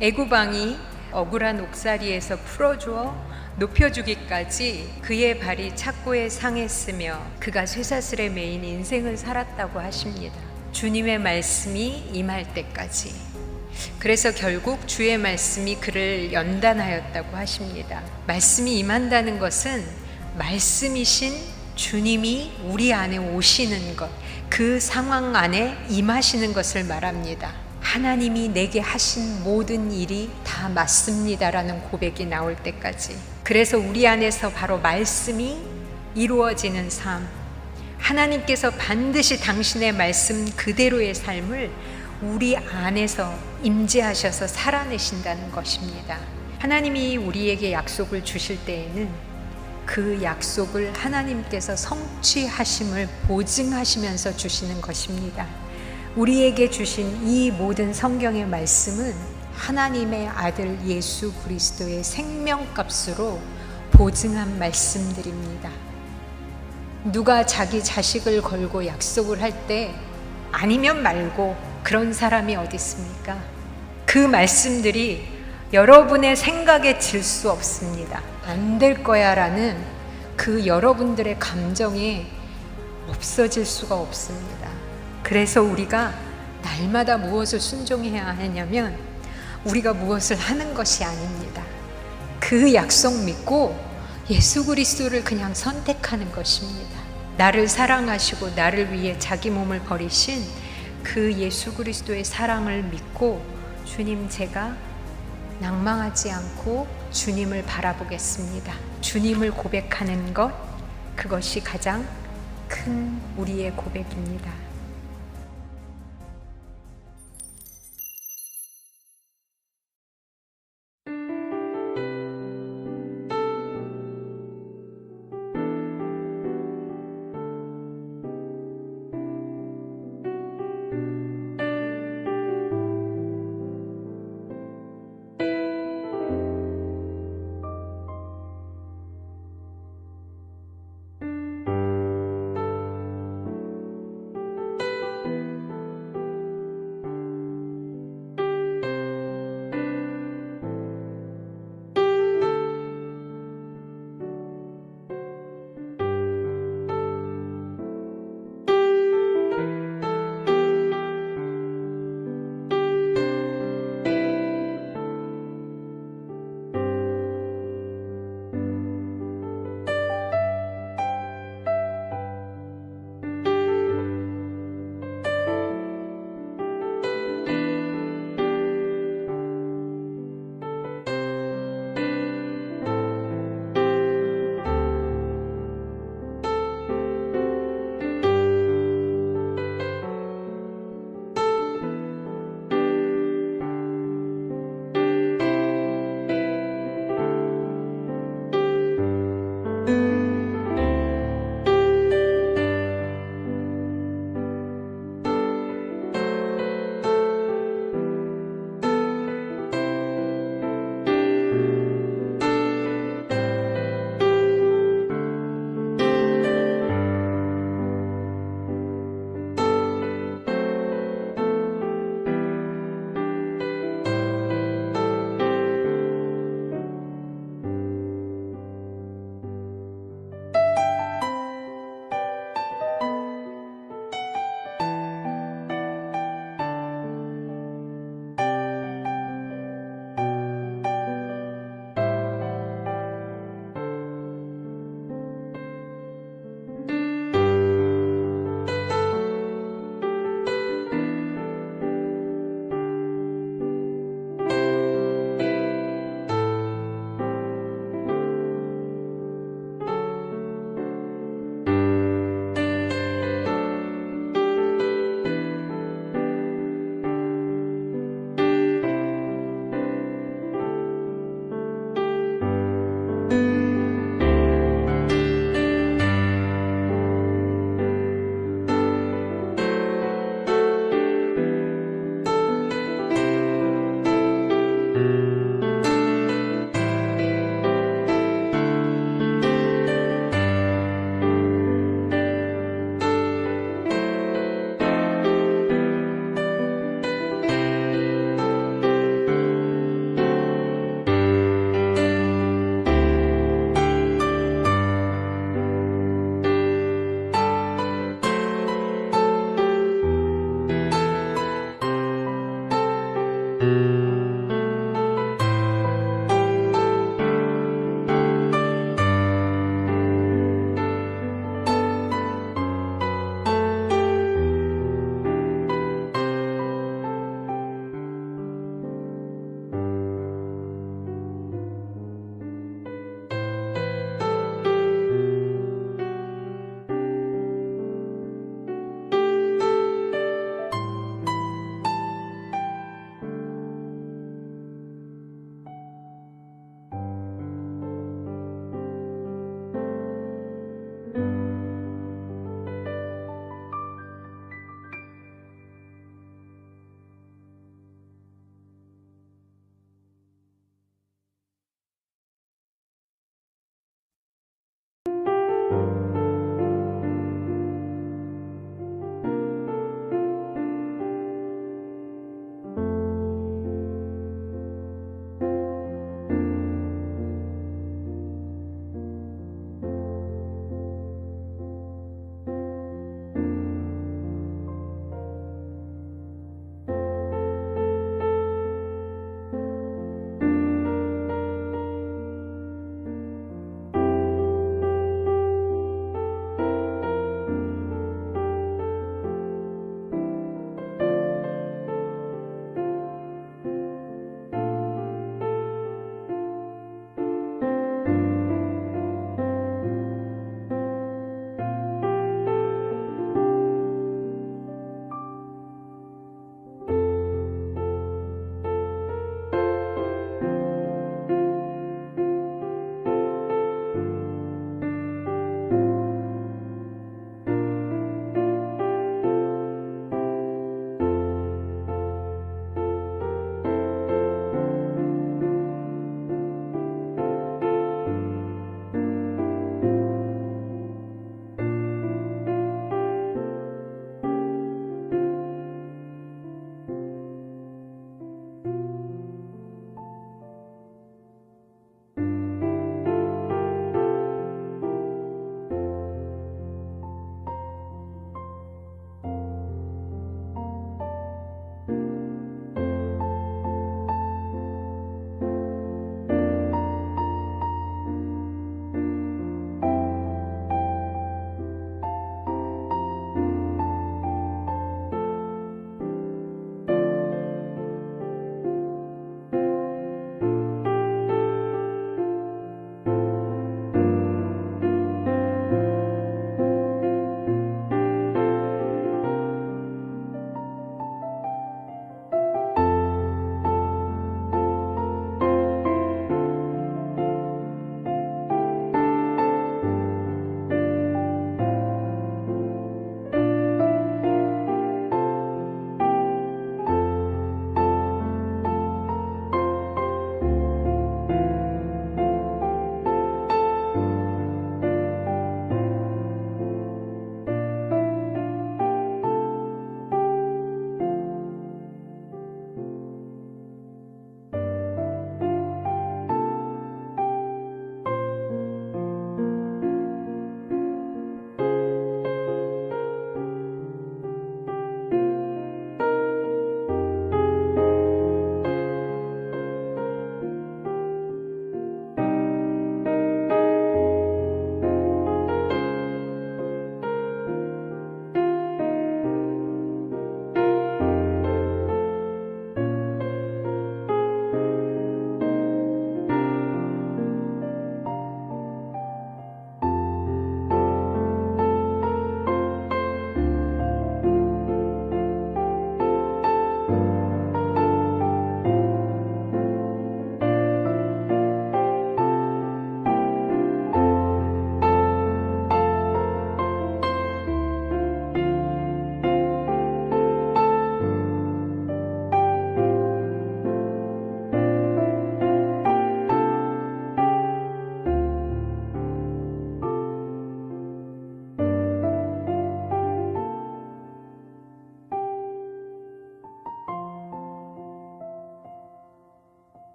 애굽왕이 억울한 옥살이에서 풀어주어 높여주기까지 그의 발이 착고에 상했으며 그가 쇠사슬에 매인 인생을 살았다고 하십니다. 주님의 말씀이 임할 때까지. 그래서 결국 주의 말씀이 그를 연단하였다고 하십니다. 말씀이 임한다는 것은 말씀이신 주님이 우리 안에 오시는 것, 그 상황 안에 임하시는 것을 말합니다. 하나님이 내게 하신 모든 일이 다 맞습니다라는 고백이 나올 때까지. 그래서 우리 안에서 바로 말씀이 이루어지는 삶, 하나님께서 반드시 당신의 말씀 그대로의 삶을 우리 안에서 임재하셔서 살아내신다는 것입니다. 하나님이 우리에게 약속을 주실 때에는 그 약속을 하나님께서 성취하심을 보증하시면서 주시는 것입니다. 우리에게 주신 이 모든 성경의 말씀은 하나님의 아들 예수 그리스도의 생명값으로 보증한 말씀들입니다. 누가 자기 자식을 걸고 약속을 할 때 아니면 말고 그런 사람이 어디 있습니까? 그 말씀들이 여러분의 생각에 질 수 없습니다. 안 될 거야 라는 그 여러분들의 감정이 없어질 수가 없습니다. 그래서 우리가 날마다 무엇을 순종해야 하냐면 우리가 무엇을 하는 것이 아닙니다. 그 약속 믿고 예수 그리스도를 그냥 선택하는 것입니다. 나를 사랑하시고 나를 위해 자기 몸을 버리신 그 예수 그리스도의 사랑을 믿고 주님, 제가 낭망하지 않고 주님을 바라보겠습니다. 주님을 고백하는 것, 그것이 가장 큰 우리의 고백입니다.